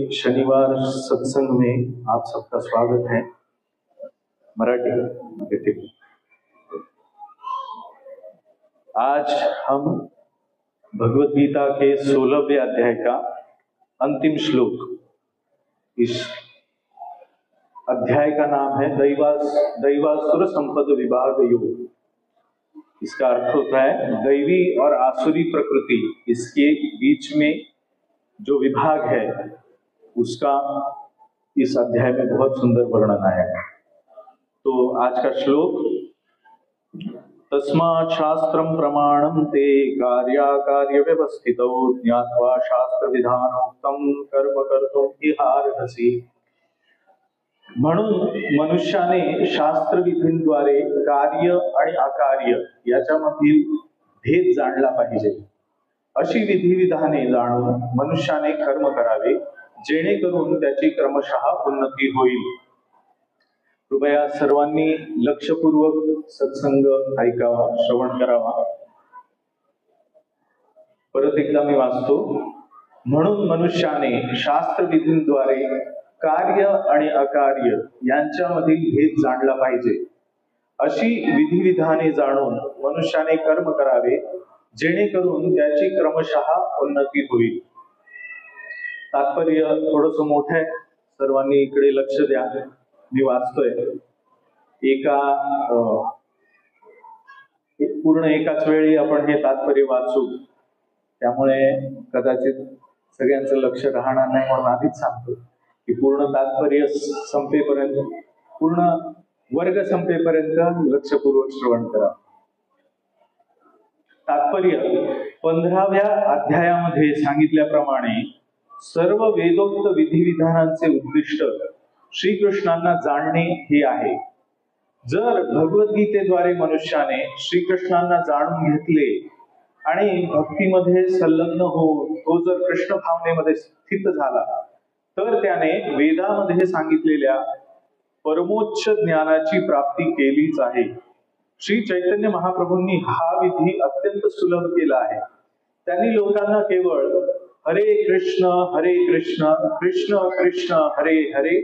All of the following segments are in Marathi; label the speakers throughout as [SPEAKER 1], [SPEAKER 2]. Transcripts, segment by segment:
[SPEAKER 1] शनिवार सत्संग में आप सबका स्वागत है। मराठी आज हम भगवत गीता के 16वें अध्याय का अंतिम श्लोक, इस अध्याय का नाम है दैवासुर संपद विभाग योग। इसका अर्थ होता है दैवी और आसुरी प्रकृति, इसके बीच में जो विभाग है उसका इस अध्याय में बहुत सुंदर वर्णन आया है। तो आज का श्लोक, तस्मात् शास्त्रं प्रमाणं ते कार्याकार्य व्यवस्थितौ ज्ञात्वा शास्त्र विधानोक्तं कर्म कर्तुम् इहार्हसि। म्हणून मनुष्याने शास्त्र विधींद्वारे कार्य आणि अकार्य याच्यामधील भेद जाणला पाहिजे। अशी विधिविधाने जाणून मनुष्याने कर्म करावे, जेणेकरून त्याची क्रमशः उन्नती होईल। कृपया सर्वांनी लक्षपूर्वक सत्संग ऐकावा, श्रवण करावा। परत एकदा मी वाचतो। म्हणून मनुष्याने शास्त्र विधींद्वारे कार्य आणि अकार्य यांच्यामधील भेद जाणला पाहिजे। अशी विधिविधाने जाणून मनुष्याने कर्म करावे, जेणेकरून त्याची क्रमशः उन्नती होईल। तात्पर्य थोडस मोठं आहे, सर्वांनी इकडे लक्ष द्या। मी वाचतोय पूर्ण एकाच वेळी आपण हे तात्पर्य वाचू, त्यामुळे कदाचित सगळ्यांचं लक्ष राहणार नाही, म्हणून आधीच सांगतो की पूर्ण तात्पर्य संपेपर्यंत, पूर्ण वर्ग संपेपर्यंत लक्षपूर्वक श्रवण करा। तात्पर्य 15व्या अध्यायामध्ये सांगितल्याप्रमाणे सर्व वेदोक्त विधिविधानांचे उद्दिष्ट श्रीकृष्णांना जाणणे हे आहे। जर भगवद्गीतेद्वारे मनुष्याने श्रीकृष्णांना जाणून घेतले आणि भक्तीमध्ये संलग्न होऊन तो जर कृष्ण भावनेमध्ये स्थित झाला, तर त्याने वेदामध्ये सांगितलेल्या परमोच्च ज्ञानाची प्राप्ती केलीच आहे। श्री चैतन्य महाप्रभूंनी हा विधी अत्यंत सुलभ केला आहे। त्यांनी लोकांना केवळ हरे कृष्ण कृष्ण कृष्ण हरे हरे,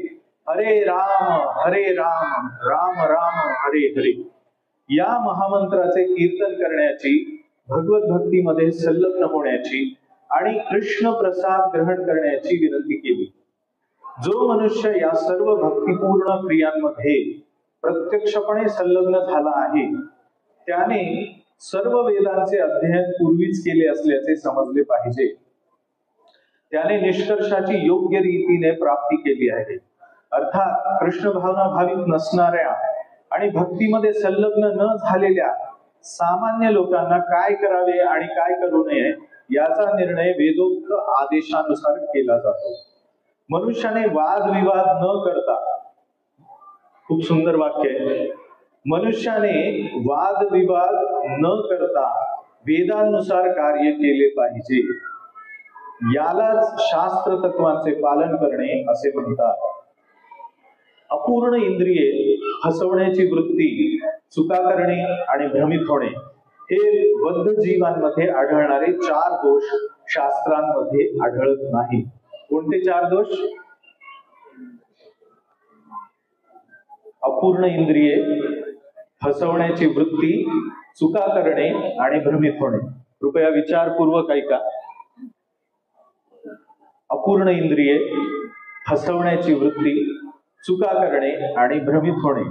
[SPEAKER 1] हरे राम राम राम हरे हरे या महामंत्राचे कीर्तन करण्याची, भगवत भक्तीमध्ये संलग्न होण्याची आणि कृष्ण प्रसाद ग्रहण करण्याची विनंती केली। जो मनुष्य या सर्व भक्तिपूर्ण क्रियांमध्ये प्रत्यक्षपणे संलग्न झाला आहे, त्याने सर्व वेदांचे अध्ययन पूर्वीच केले असल्याचे समजले पाहिजे। त्याने निष्कर्षाची योग्य रीतीने प्राप्ती केली आहे। अर्थात कृष्ण भावना भावित नसणाऱ्या आणि भक्तीमध्ये संलग्न न झालेल्या सामान्य लोकांना काय करावे आणि काय करू नये याचा निर्णय वेदोक्त आदेशानुसार केला जातो। मनुष्याने वादविवाद न करता, खूप सुंदर वाक्य आहे, मनुष्याने वादविवाद न करता वेदानुसार कार्य केले पाहिजे। यालाच शास्त्र तत्वांचे पालन करणे असे म्हणतात। अपूर्ण इंद्रिये, फसवण्याची वृत्ती, चुका करणे आणि भ्रमित होणे हे बद्ध जीवांमध्ये आढळणारे 4 दोष शास्त्रांमध्ये आढळत नाही। कोणते 4 दोष? अपूर्ण इंद्रिये, फसवण्याची वृत्ती, चुका करणे आणि भ्रमित होणे। कृपया विचारपूर्वक ऐका। अपूर्ण इंद्रिये, फसवण्याची वृत्ती, चुका करणे आणि भ्रमित होणे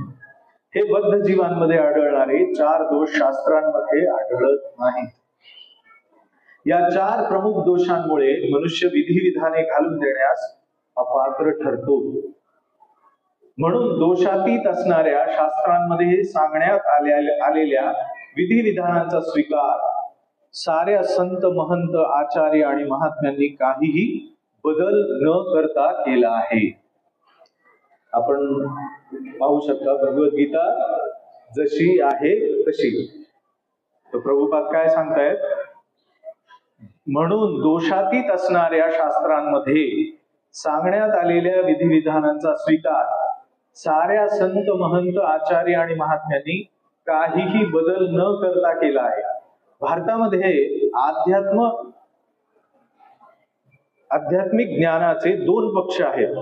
[SPEAKER 1] हे बद्ध जीवांमध्ये आढळणारे 4 दोष शास्त्रांमध्ये आढळत नाहीत। या 4 प्रमुख दोषांमुळे मनुष्य विधिविधाने घालून देण्यास अपात्र ठरतो। म्हणून दोषातीत असणाऱ्या शास्त्रांमध्ये सांगण्यात आलेल्या विधिविधानांचा स्वीकार साऱ्या संत, महंत, आचार्य आणि महात्म्यांनी काहीही बदल न करता केला आहे। आपण पाहू शकता भगवद्गीता जशी आहे तशी। तर प्रभुपाद काय सांगतायत? म्हणून दोषातीत असणाऱ्या शास्त्रांमध्ये सांगण्यात आलेल्या विधिविधानांचा स्वीकार साऱ्या संत, महंत, आचार्य आणि महात्म्यांनी काहीही बदल न करता केला आहे। भारतामध्ये आध्यात्मिक ज्ञानाचे दोन पक्ष आहेत.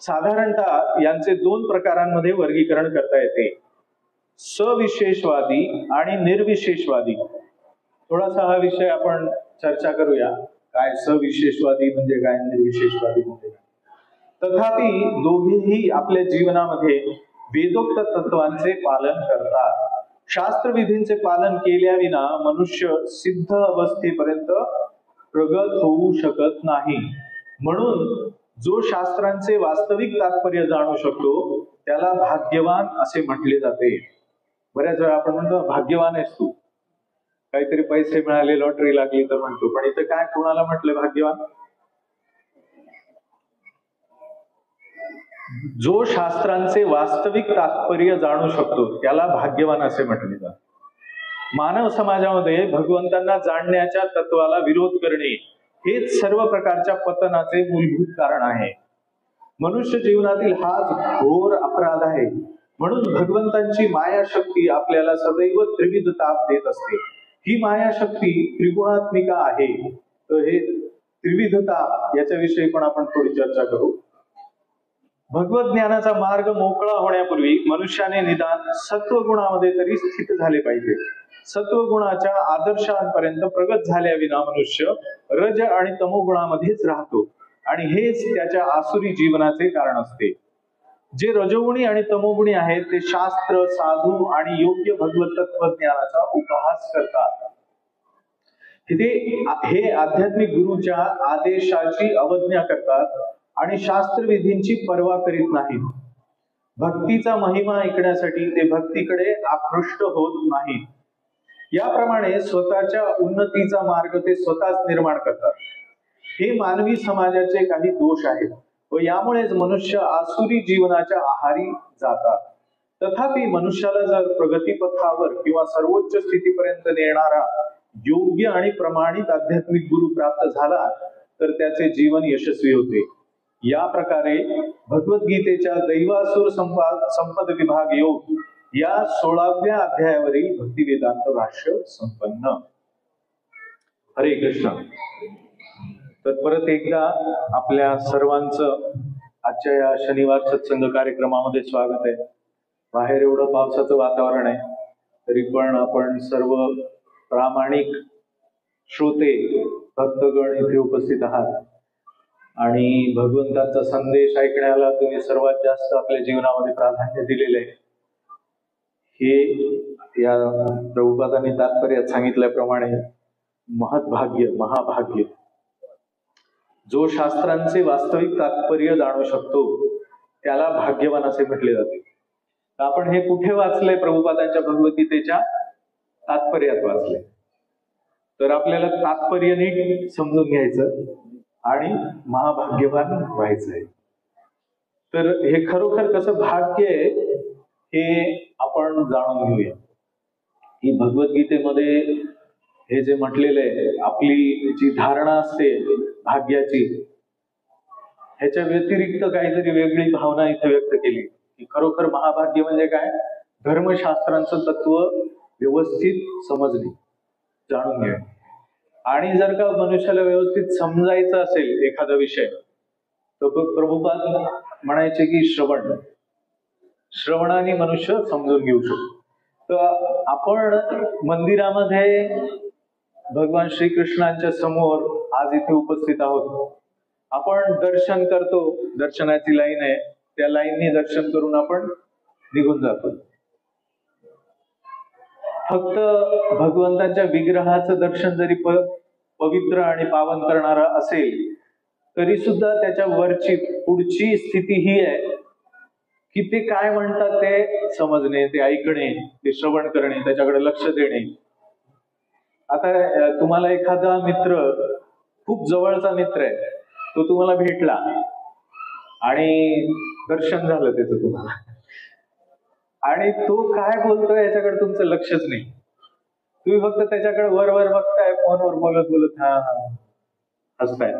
[SPEAKER 1] साधारणतः यांचे दोन प्रकारांमध्ये वर्गीकरण करता येते, सविशेषवादी आणि निर्विशेषवादी. थोडासा हा विषय आपण चर्चा करूया, काय सविशेषवादी म्हणजे काय, निर्विशेषवादी म्हणजे काय. तथापि दोघेही आपल्या जीवनामध्ये वेदोक्त तत्वांचे पालन करतात. शास्त्रविधींचे पालन केल्याविना मनुष्य सिद्ध अवस्थेपर्यंत प्रगत होऊ शकत नाही. म्हणून जो शास्त्रांचे वास्तविक तात्पर्य जाणू शकतो त्याला भाग्यवान असे म्हटले जाते. बऱ्याच वेळा आपण म्हणतो भाग्यवान आहेस तू, काहीतरी पैसे मिळाले, लॉटरी लागली तर म्हणतो, पण इथं काय कोणाला म्हटलं भाग्यवान? जो शास्त्रांचे वास्तविक तात्पर्य जाणू शकतो त्याला भाग्यवान असे म्हटले जाते. मानव समाजामध्ये भगवंतांना जाणण्याच्या तत्वाला विरोध करणे हेच सर्व प्रकारच्या पतनाचे मूलभूत कारण आहे. मनुष्य जीवनातील हाच घोर अपराध आहे. म्हणून भगवंतांची माया शक्ती आपल्याला सदैव त्रिविध ताप देत असते. ही माया शक्ती त्रिगुणात्मिका आहे. तर हे त्रिविध ताप याच्याविषयी पण आपण थोडी चर्चा करू. भगवत ज्ञानाचा मार्ग मोकळा होण्यापूर्वी मनुष्याने निदान सत्वगुणामध्ये तरी स्थित झाले पाहिजे. सत्वगुणाच्या आदर्शांपर्यंत प्रगत झाल्याविना मनुष्य रज आणि तमोगुणामध्येच राहतो आणि हेच त्याच्या आसुरी जीवनाचे कारण असते. जे रजोगुणी आणि तमोगुणी आहेत ते शास्त्र, साधू आणि योग्य भगवत तत्वज्ञानाचा उपहास करतात. हे आध्यात्मिक गुरुच्या आदेशाची अवज्ञा करतात आणि शास्त्रविधींची पर्वा करीत नाहीत. भक्तीचा महिमा ऐकण्यासाठी ते भक्तीकडे आकृष्ट होत नाहीत. याप्रमाणे स्वतःच्या उन्नतीचा मार्ग ते स्वतःच निर्माण करतात. हे मानवी समाजाचे काही दोष आहेत व यामुळेच मनुष्य आसुरी जीवनाच्या आहारी जातात. तथापि मनुष्याला जर प्रगतीपथावर किंवा सर्वोच्च स्थितीपर्यंत नेणारा योग्य आणि प्रमाणित आध्यात्मिक गुरु प्राप्त झाला तर त्याचे जीवन यशस्वी होते. या प्रकारे भगवद्गीतेच्या दैवासुर संपद विभाग योग या 16व्या अध्यायावरील भक्तिवेदांत भाष्य संपन्न. हरे कृष्ण. तर परत एकदा आपल्या सर्वांचं आजच्या या शनिवार सत्संग कार्यक्रमामध्ये स्वागत आहे. बाहेर एवढं पावसाचं वातावरण आहे तरी पण आपण सर्व प्रामाणिक श्रोते भक्तगण इथे उपस्थित आहात आणि भगवंताचा संदेश ऐकण्याला तुम्ही सर्वात जास्त आपल्या जीवनामध्ये प्राधान्य दिलेले आहे. हे या प्रभुपादांनी तात्पर्यात सांगितल्याप्रमाणे महत्भाग्य, महाभाग्य. जो शास्त्रांचे वास्तविक तात्पर्य जाणू शकतो त्याला भाग्यवान असे म्हटले जाते. आपण हे कुठे वाचलंय? प्रभुपादांच्या भगवद्गीतेच्या तात्पर्यात वाचले. तर आपल्याला तात्पर्य नीट समजून घ्यायचं आणि महाभाग्यवान व्हायचं आहे. तर हे खरोखर कसं भाग्य आहे हे आपण जाणून घेऊया. ही भगवद्गीतेमध्ये हे जे म्हटलेलं आहे, आपली जी धारणा असते भाग्याची, ह्याच्या व्यतिरिक्त काहीतरी वेगळी भावना इथे व्यक्त केली की खरोखर महाभाग्य म्हणजे काय? धर्मशास्त्रांचं तत्व व्यवस्थित समजणे, जाणून घ्या. आणि जर का मनुष्याला व्यवस्थित समजायचं असेल एखादा विषय तर प्रभुपाद म्हणायचे की श्रवणाने मनुष्य समजून घेऊ शकतो. तर आपण मंदिरामध्ये भगवान श्रीकृष्णांच्या समोर आज इथे उपस्थित आहोत. आपण दर्शन करतो, दर्शनाची लाईन आहे, त्या लाईननी दर्शन करून आपण निघून जातो. फक्त भगवंताच्या विग्रहाचं दर्शन जरी पवित्र आणि पावन करणारा असेल तरी सुद्धा त्याच्या वरची पुढची स्थिती ही आहे की ते काय म्हणतात ते समजणे, ते ऐकणे, ते श्रवण करणे, त्याच्याकडे लक्ष देणे. आता तुम्हाला एखादा मित्र, खूप जवळचा मित्र आहे, तो तुम्हाला भेटला आणि दर्शन झालं त्याचं तुम्हाला, आणि तो काय बोलतोय याच्याकडे तुमचं लक्षच नाही. तुम्ही फक्त त्याच्याकडे वर बघताय, फोनवर बोलत बोलत हा हसताय.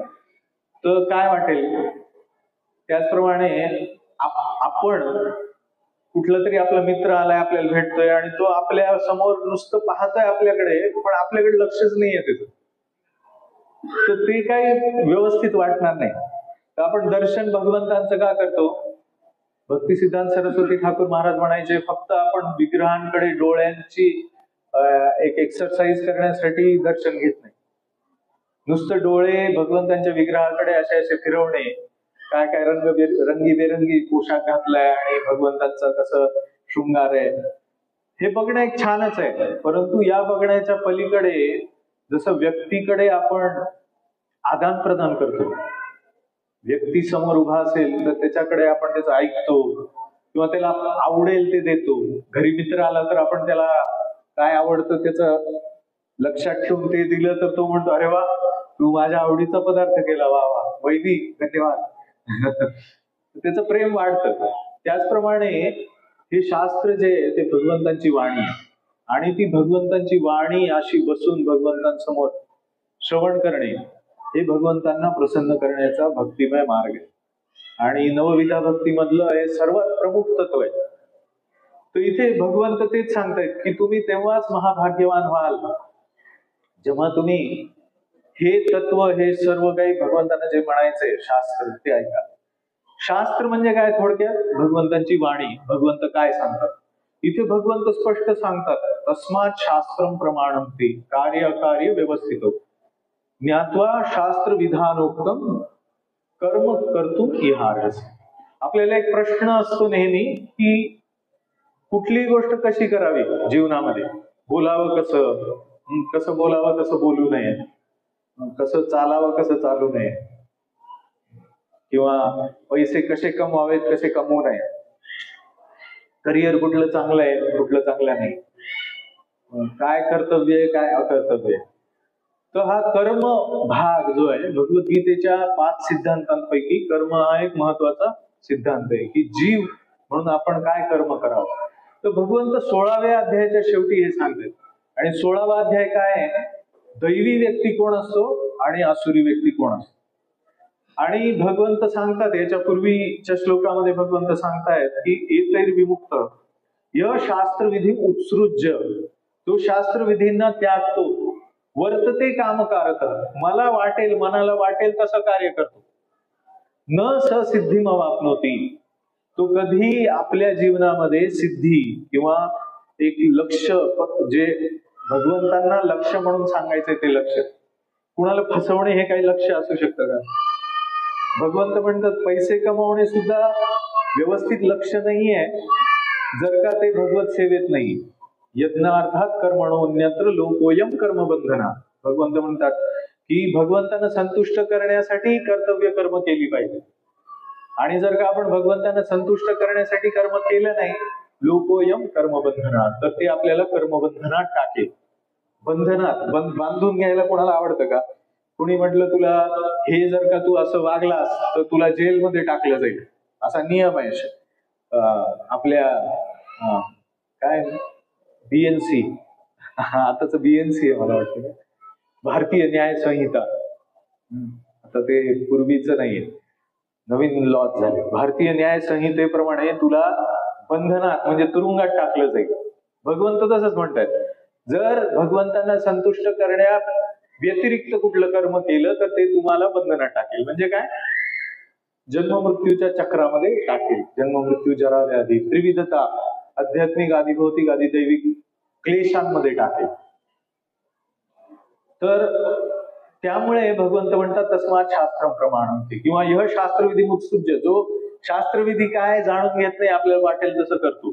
[SPEAKER 1] तर काय वाटेल? त्याचप्रमाणे आपण कुठला तरी आपला मित्र आलाय, आपल्याला भेटतोय आणि तो आपल्या समोर नुसतं पाहतोय आपल्याकडे, पण आपल्याकडे लक्षच नाहीये त्याचं. तर ते काही व्यवस्थित वाटणार नाही. तर आपण दर्शन भगवंतांचं का करतो? भक्ती सिद्धांत सरस्वती ठाकूर महाराज म्हणायचे, फक्त आपण विग्रहांकडे डोळ्यांची एक एक्सरसाइज करण्यासाठी दर्शन घेत नाही. नुसतं डोळे भगवंतांच्या विग्रहाकडे असे असे फिरवणे, काय काय रंगीबेरंगी पोशाख घातलाय आणि भगवंतांचं कसं शृंगार आहे, हे बघणं एक छानच आहे. परंतु या बघण्याच्या पलीकडे जसं व्यक्तीकडे आपण आदान प्रदान करतो, व्यक्ती समोर उभा असेल तर त्याच्याकडे आपण त्याचं ऐकतो किंवा त्याला आवडेल ते देतो. घरी मित्र आला तर आपण त्याला काय आवडतं त्याचं लक्षात ठेवून ते दिलं तर तो म्हणतो, अरे वा, तू माझ्या आवडीचा पदार्थ केला, वा वा वैदी, धन्यवाद. त्याचं प्रेम वाढतं. त्याचप्रमाणे हे शास्त्र जे आहे ते भगवंतांची वाणी आहे, आणि ती भगवंतांची वाणी अशी बसून भगवंतांसमोर श्रवण करणे हे भगवंतांना प्रसन्न करण्याचा भक्तिमय मार्ग आहे. आणि नवविधा भक्तीमधलं हे सर्वात प्रमुख तत्व आहे. तर इथे भगवंत तेच सांगतायत की तुम्ही तेव्हाच महाभाग्यवान व्हाल जेव्हा तुम्ही हे तत्व, हे सर्व काही भगवंतांना जे म्हणायचंय शास्त्र ते ऐका. शास्त्र म्हणजे काय? थोडक्यात भगवंतांची वाणी. भगवंत काय सांगतात इथे भगवंत स्पष्ट सांगतात, तस्मात् शास्त्रम प्रमाणम ते कार्य अकार्य व्यवस्थितो ज्ञात्वा शास्त्र विधानोक्तम कर्म कर्तुम इहार्हसि. आपल्याला एक प्रश्न असतो नेहमी की कुठली गोष्ट कशी करावी जीवनामध्ये, बोलावं कसं, कसं बोलावं कसं बोलू नये, कसं चालावं कसं चालू नये, किंवा पैसे कसे कमवावेत कसे कमवू नये, करिअर कुठलं चांगलं आहे कुठलं चांगलं नाही, काय कर्तव्य आहे काय अकर्तव्य आहे. तर हा कर्म भाग जो आहे भगवद्गीतेच्या 5 सिद्धांतांपैकी कर्म हा एक महत्वाचा सिद्धांत आहे की जीव म्हणून आपण काय कर्म करावं. तर भगवंत 16व्या अध्यायाच्या शेवटी हे सांगतात. आणि 16वा अध्याय काय आहे? दैवी व्यक्ती कोण असतो आणि आसुरी व्यक्ती कोण असतो. आणि भगवंत सांगतात, याच्या पूर्वीच्या श्लोकामध्ये भगवंत सांगतायत की एतैर्विमुक्त य शास्त्रविधी उत्सृज्य, तो शास्त्रविधींना त्यागतो, वर्तते कामकारत, मला वाटेल मनाला वाटेल तसं कार्य करतो, न स सिद्धिमवाप्नोति, तो कधी आपल्या जीवनामध्ये सिद्धी किंवा एक लक्ष, जे भगवंतांना लक्ष म्हणून सांगायचंय ते लक्ष, कुणाला फसवणे हे काही लक्ष असू शकतं का? भगवंत म्हणतात पैसे कमावणे सुद्धा व्यवस्थित लक्ष नाहीये जर का ते भगवत सेवेत नाही. यज्ञार्थात कर्मणोन्यत्र लोकोयम कर्मबंधना. भगवंत म्हणतात की भगवंतांना संतुष्ट करण्यासाठी कर्तव्य कर्म केली पाहिजे. आणि जर का आपण भगवंतांना संतुष्ट करण्यासाठी कर्म केलं नाही, लोकोयम कर्मबंधना, तर ते आपल्याला कर्मबंधनात टाकेल. बंधनात बांधून घ्यायला कोणाला आवडतं का? कुणी म्हटलं तुला हे जर का तू असं वागलास तर तुला जेलमध्ये टाकलं जाईल, असा नियम आहे आपल्या काय BNC, आताच BNC आहे मला वाटतं, भारतीय न्याय संहिता. आता ते पूर्वीचं नाहीये, नवीन लॉ झाले. भारतीय न्याय संहितेप्रमाणे तुला बंधनात म्हणजे तुरुंगात टाकलं जाईल. भगवंत तसंच म्हणतात, जर भगवंतांना संतुष्ट करण्या व्यतिरिक्त कुठलं कर्म केलं तर ते तुम्हाला बंधनात टाकेल. म्हणजे काय? जन्म मृत्यूच्या चक्रामध्ये टाकेल. जन्म मृत्यू जरा व्याधी त्रिविधता, आध्यात्मिक आधी भौतिक आधी दैविक क्लेशांमध्ये टाकेल. तर त्यामुळे भगवंत म्हणतात तस्मात् शास्त्रम प्रमाणम, किंवा यह शास्त्रविधी मुत्सुज्य, जो शास्त्रविधी काय जाणून घेत नाही, आपल्याला वाटेल तसं करतो,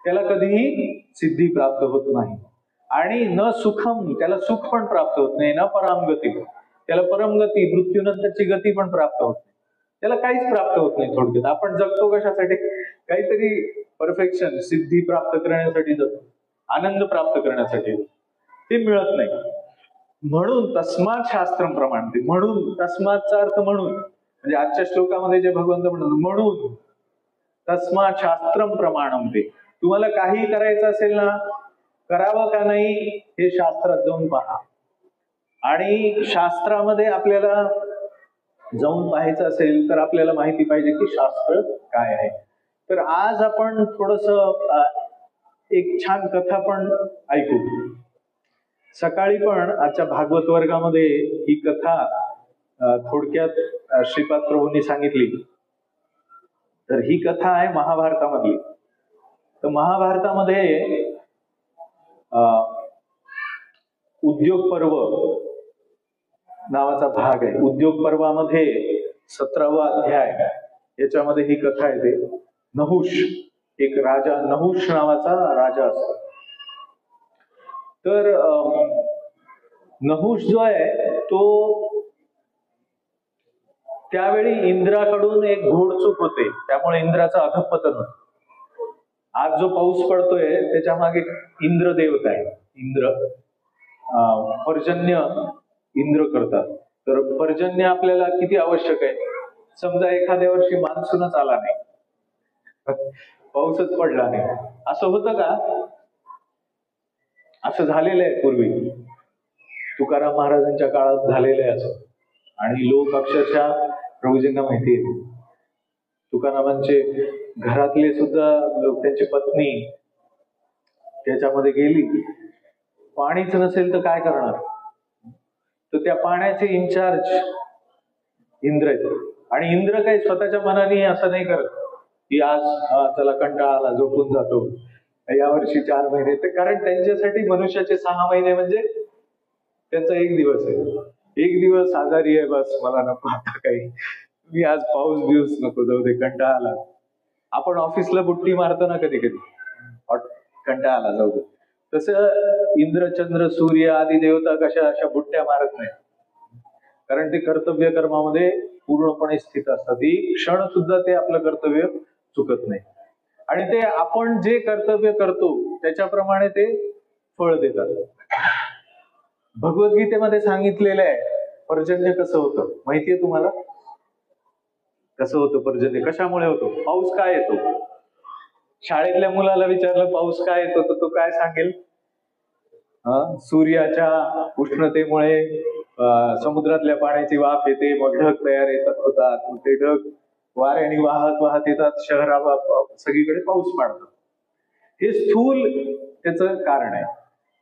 [SPEAKER 1] त्याला कधीही सिद्धी प्राप्त होत नाही. आणि न सुखम, त्याला सुख पण प्राप्त होत नाही, न परामगती, त्याला परमगती मृत्यूनंतरची गती पण प्राप्त होत नाही, त्याला काहीच प्राप्त होत नाही. थोडक्यात आपण जगतो कशासाठी? काहीतरी परफेक्शन, सिद्धी प्राप्त करण्यासाठी जगतो, आनंद प्राप्त करण्यासाठी, ते मिळत नाही. म्हणून तस्मात् शास्त्रम प्रमाणते, म्हणून तस्मातचा अर्थ म्हणून, म्हणजे आजच्या श्लोकामध्ये जे भगवंत म्हणतात म्हणून तस्मात् शास्त्रम प्रमाणते, तुम्हाला काही करायचं असेल ना, करावं का नाही हे शास्त्रात जाऊन पहा. आणि शास्त्रामध्ये आपल्याला जाऊन पाहायचं असेल तर आपल्याला माहिती पाहिजे की शास्त्र काय आहे. तर आज आपण थोडस एक छान कथा पण ऐकू. सकाळी पण आजच्या भागवत वर्गामध्ये ही कथा थोडक्यात श्रीपाद प्रभूंनी सांगितली. तर ही कथा आहे महाभारतामधली. तर महाभारतामध्ये उद्योग पर्व नावाचा भाग आहे. उद्योग पर्वामध्ये 17वा अध्याय, याच्यामध्ये ही कथा येते. नहुष, एक राजा, नहुष नावाचा राजा असतो. तर नहुष जो आहे तो त्यावेळी इंद्राकडून एक घोडचूक होते, त्यामुळे इंद्राचं अधःपतन होतं. आज जो पाऊस पडतोय त्याच्या मागे इंद्र देवता आहे. इंद्र पर्जन्य इंद्र करतात. तर पर्जन्य आपल्याला किती आवश्यक आहे. समजा एखाद्या वर्षी मान्सूनच आला नाही, पाऊसच पडला नाही, असं होतं का? असं झालेलं आहे पूर्वी, तुकाराम महाराजांच्या काळात झालेलं आहे असं. आणि लोक अक्षरशः प्रभूजींना माहिती आहे, तुकारामांचे घरातले सुद्धा लोक, त्यांची पत्नी त्याच्यामध्ये गेली, पाणीच नसेल तर काय करणार, तर त्या पाण्याचे इन्चार्ज इंद्र आहेत. आणि इंद्र काही स्वतःच्या मनाने असं नाही करत की आज चला कंटाळा आला झोपून जातो, यावर्षी 4 महिने. तर कारण त्यांच्यासाठी मनुष्याचे 6 महिने म्हणजे त्यांचा 1 दिवस आहे. 1 दिवस आजारी आहे, बस मला नको आता काही, मी आज पाऊस बिऊस नको, जाऊ दे, कंटाळा आला. आपण ऑफिसला बुट्टी मारतो ना कधी कधी, कंटाळा आला जाऊ दे. तसं इंद्र, चंद्र, सूर्य आदी देवता कशा अशा बुट्ट्या मारत नाही, कारण ते कर्तव्य कर्मामध्ये पूर्णपणे स्थित असतात. एक क्षण सुद्धा ते आपलं कर्तव्य चुकत नाही. आणि ते आपण जे कर्तव्य करतो त्याच्याप्रमाणे ते फळ देतात. भगवद्गीतेमध्ये सांगितलेलं आहे पर्जन्य कसं होतं माहितीये तुम्हाला? कसं होतं पर्जन्य, कशामुळे होतो? पाऊस काय येतो? शाळेतल्या मुलाला विचारलं पाऊस काय येतो तर तो काय सांगेल? सूर्याच्या उष्णतेमुळे समुद्रातल्या पाण्याची वाफ येते, मग ढग तयार होतात, मग ते ढग वाऱ्याने वाहत वाहत येतात शहरा सगळीकडे पाऊस पडतात. हे स्थूल त्याचं कारण आहे.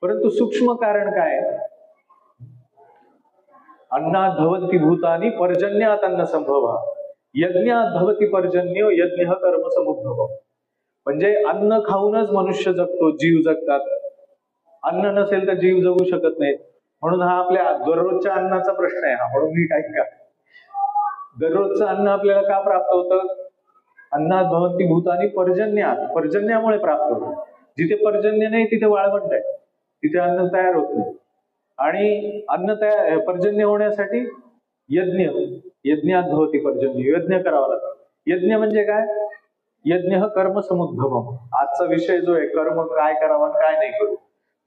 [SPEAKER 1] परंतु सूक्ष्म कारण काय? अन्नात भवन्ति भूतानि पर्जन्यात अन्न संभव, यज्ञात भवति पर्जन्यो यज्ञ कर्म समुद्भव. म्हणजे अन्न खाऊनच मनुष्य जगतो, जीव जगतात. अन्न नसेल तर जीव जगू शकत नाहीत. म्हणून हा आपल्या दररोजच्या अन्नाचा प्रश्न आहे हा. म्हणून मी काय का दररोजचं अन्न आपल्याला का प्राप्त होतं? अन्नात भवन्ति भूतानि पर्जन्यात, पर्जन्यामुळे प्राप्त होतं. जिथे पर्जन्य नाही तिथे वाळवंट आहे, तिथे अन्न तयार होत नाही. आणि अन्न तयार पर्जन्य होण्यासाठी यज्ञ, यज्ञात भवति पर्जन्य, यज्ञ करावा लागतो. यज्ञ म्हणजे काय? यज्ञ कर्म समुद्भवम. आजचा विषय जो आहे कर्म, काय करावं काय नाही करू.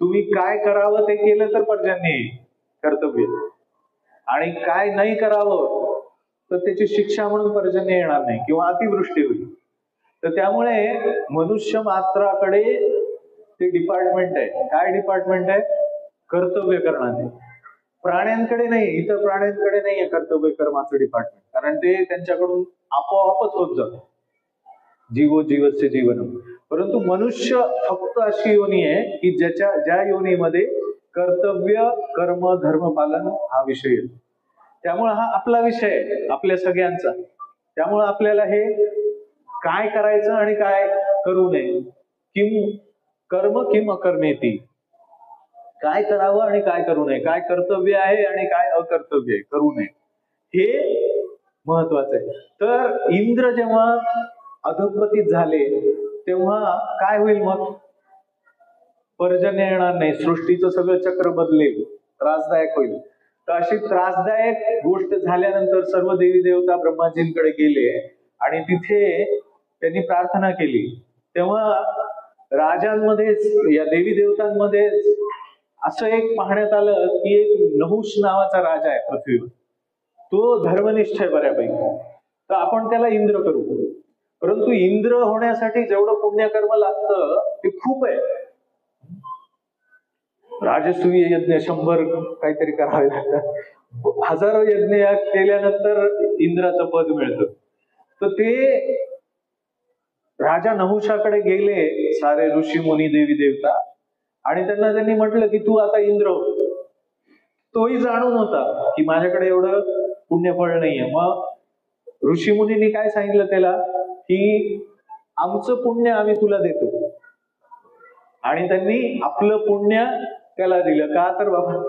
[SPEAKER 1] तुम्ही काय करावं ते केलं तर पर्जन्य येईल, कर्तव्य. आणि काय नाही करावं तर त्याची शिक्षा म्हणून पर्जन्य येणार नाही किंवा अतिवृष्टी होईल. तर त्यामुळे मनुष्य मात्राकडे ते डिपार्टमेंट आहे. काय डिपार्टमेंट आहे? कर्तव्य करण्याचे. प्राण्यांकडे नाही, इतर प्राण्यांकडे नाहीये कर्तव्य कर्माचं डिपार्टमेंट, कारण ते त्यांच्याकडून आपोआपच होत जातं. जीवो जीवस्य जीवन. परंतु मनुष्य फक्त अशी योनी आहे की ज्या योनीमध्ये कर्तव्य कर्म धर्म पालन हा विषय येतो. त्यामुळे हा आपला विषय आहे, आपल्या सगळ्यांचा. त्यामुळे आपल्याला हे काय करायचं आणि काय करू नये, किम कर्म किम अकर्मेती, काय करावं आणि काय करू नये, काय कर्तव्य आहे आणि काय अकर्तव्य आहे, करू नये, हे महत्वाचं आहे. तर इंद्र जेव्हा अधोपतित झाले तेव्हा काय होईल? मग पर्जन्य येणार नाही, सृष्टीचं सगळं चक्र बदलेल, त्रासदायक होईल. तर अशी त्रासदायक गोष्ट झाल्यानंतर सर्व देवी देवता ब्रह्माजींकडे गेले आणि तिथे त्यांनी प्रार्थना केली. तेव्हा राजांमध्ये, या देवी देवतांमध्ये असं एक पाहण्यात आलं की एक नहुष नावाचा राजा आहे पृथ्वीवर. तो धर्मनिष्ठ आहे बऱ्यापैकी, तर आपण त्याला इंद्र करू. परंतु इंद्र होण्यासाठी जेवढं पुण्यकर्म लागतं ते खूप आहे. राजसूय यज्ञ 100 काहीतरी करावे लागतात. हजारो यज्ञ केल्यानंतर इंद्राचं पद मिळतं. तर ते राजा नहुषाकडे गेले सारे ऋषी मुनी देवी देवता, आणि त्यांनी म्हटलं की तू आता इंद्र हो. तोही जाणून होता की माझ्याकडे एवढं पुण्यफळ नाहीये. मग ऋषीमुनींनी काय सांगितलं त्याला की आमचं पुण्य आम्ही तुला देतो. आणि त्यांनी आपलं पुण्य त्याला दिलं. का तर बाबा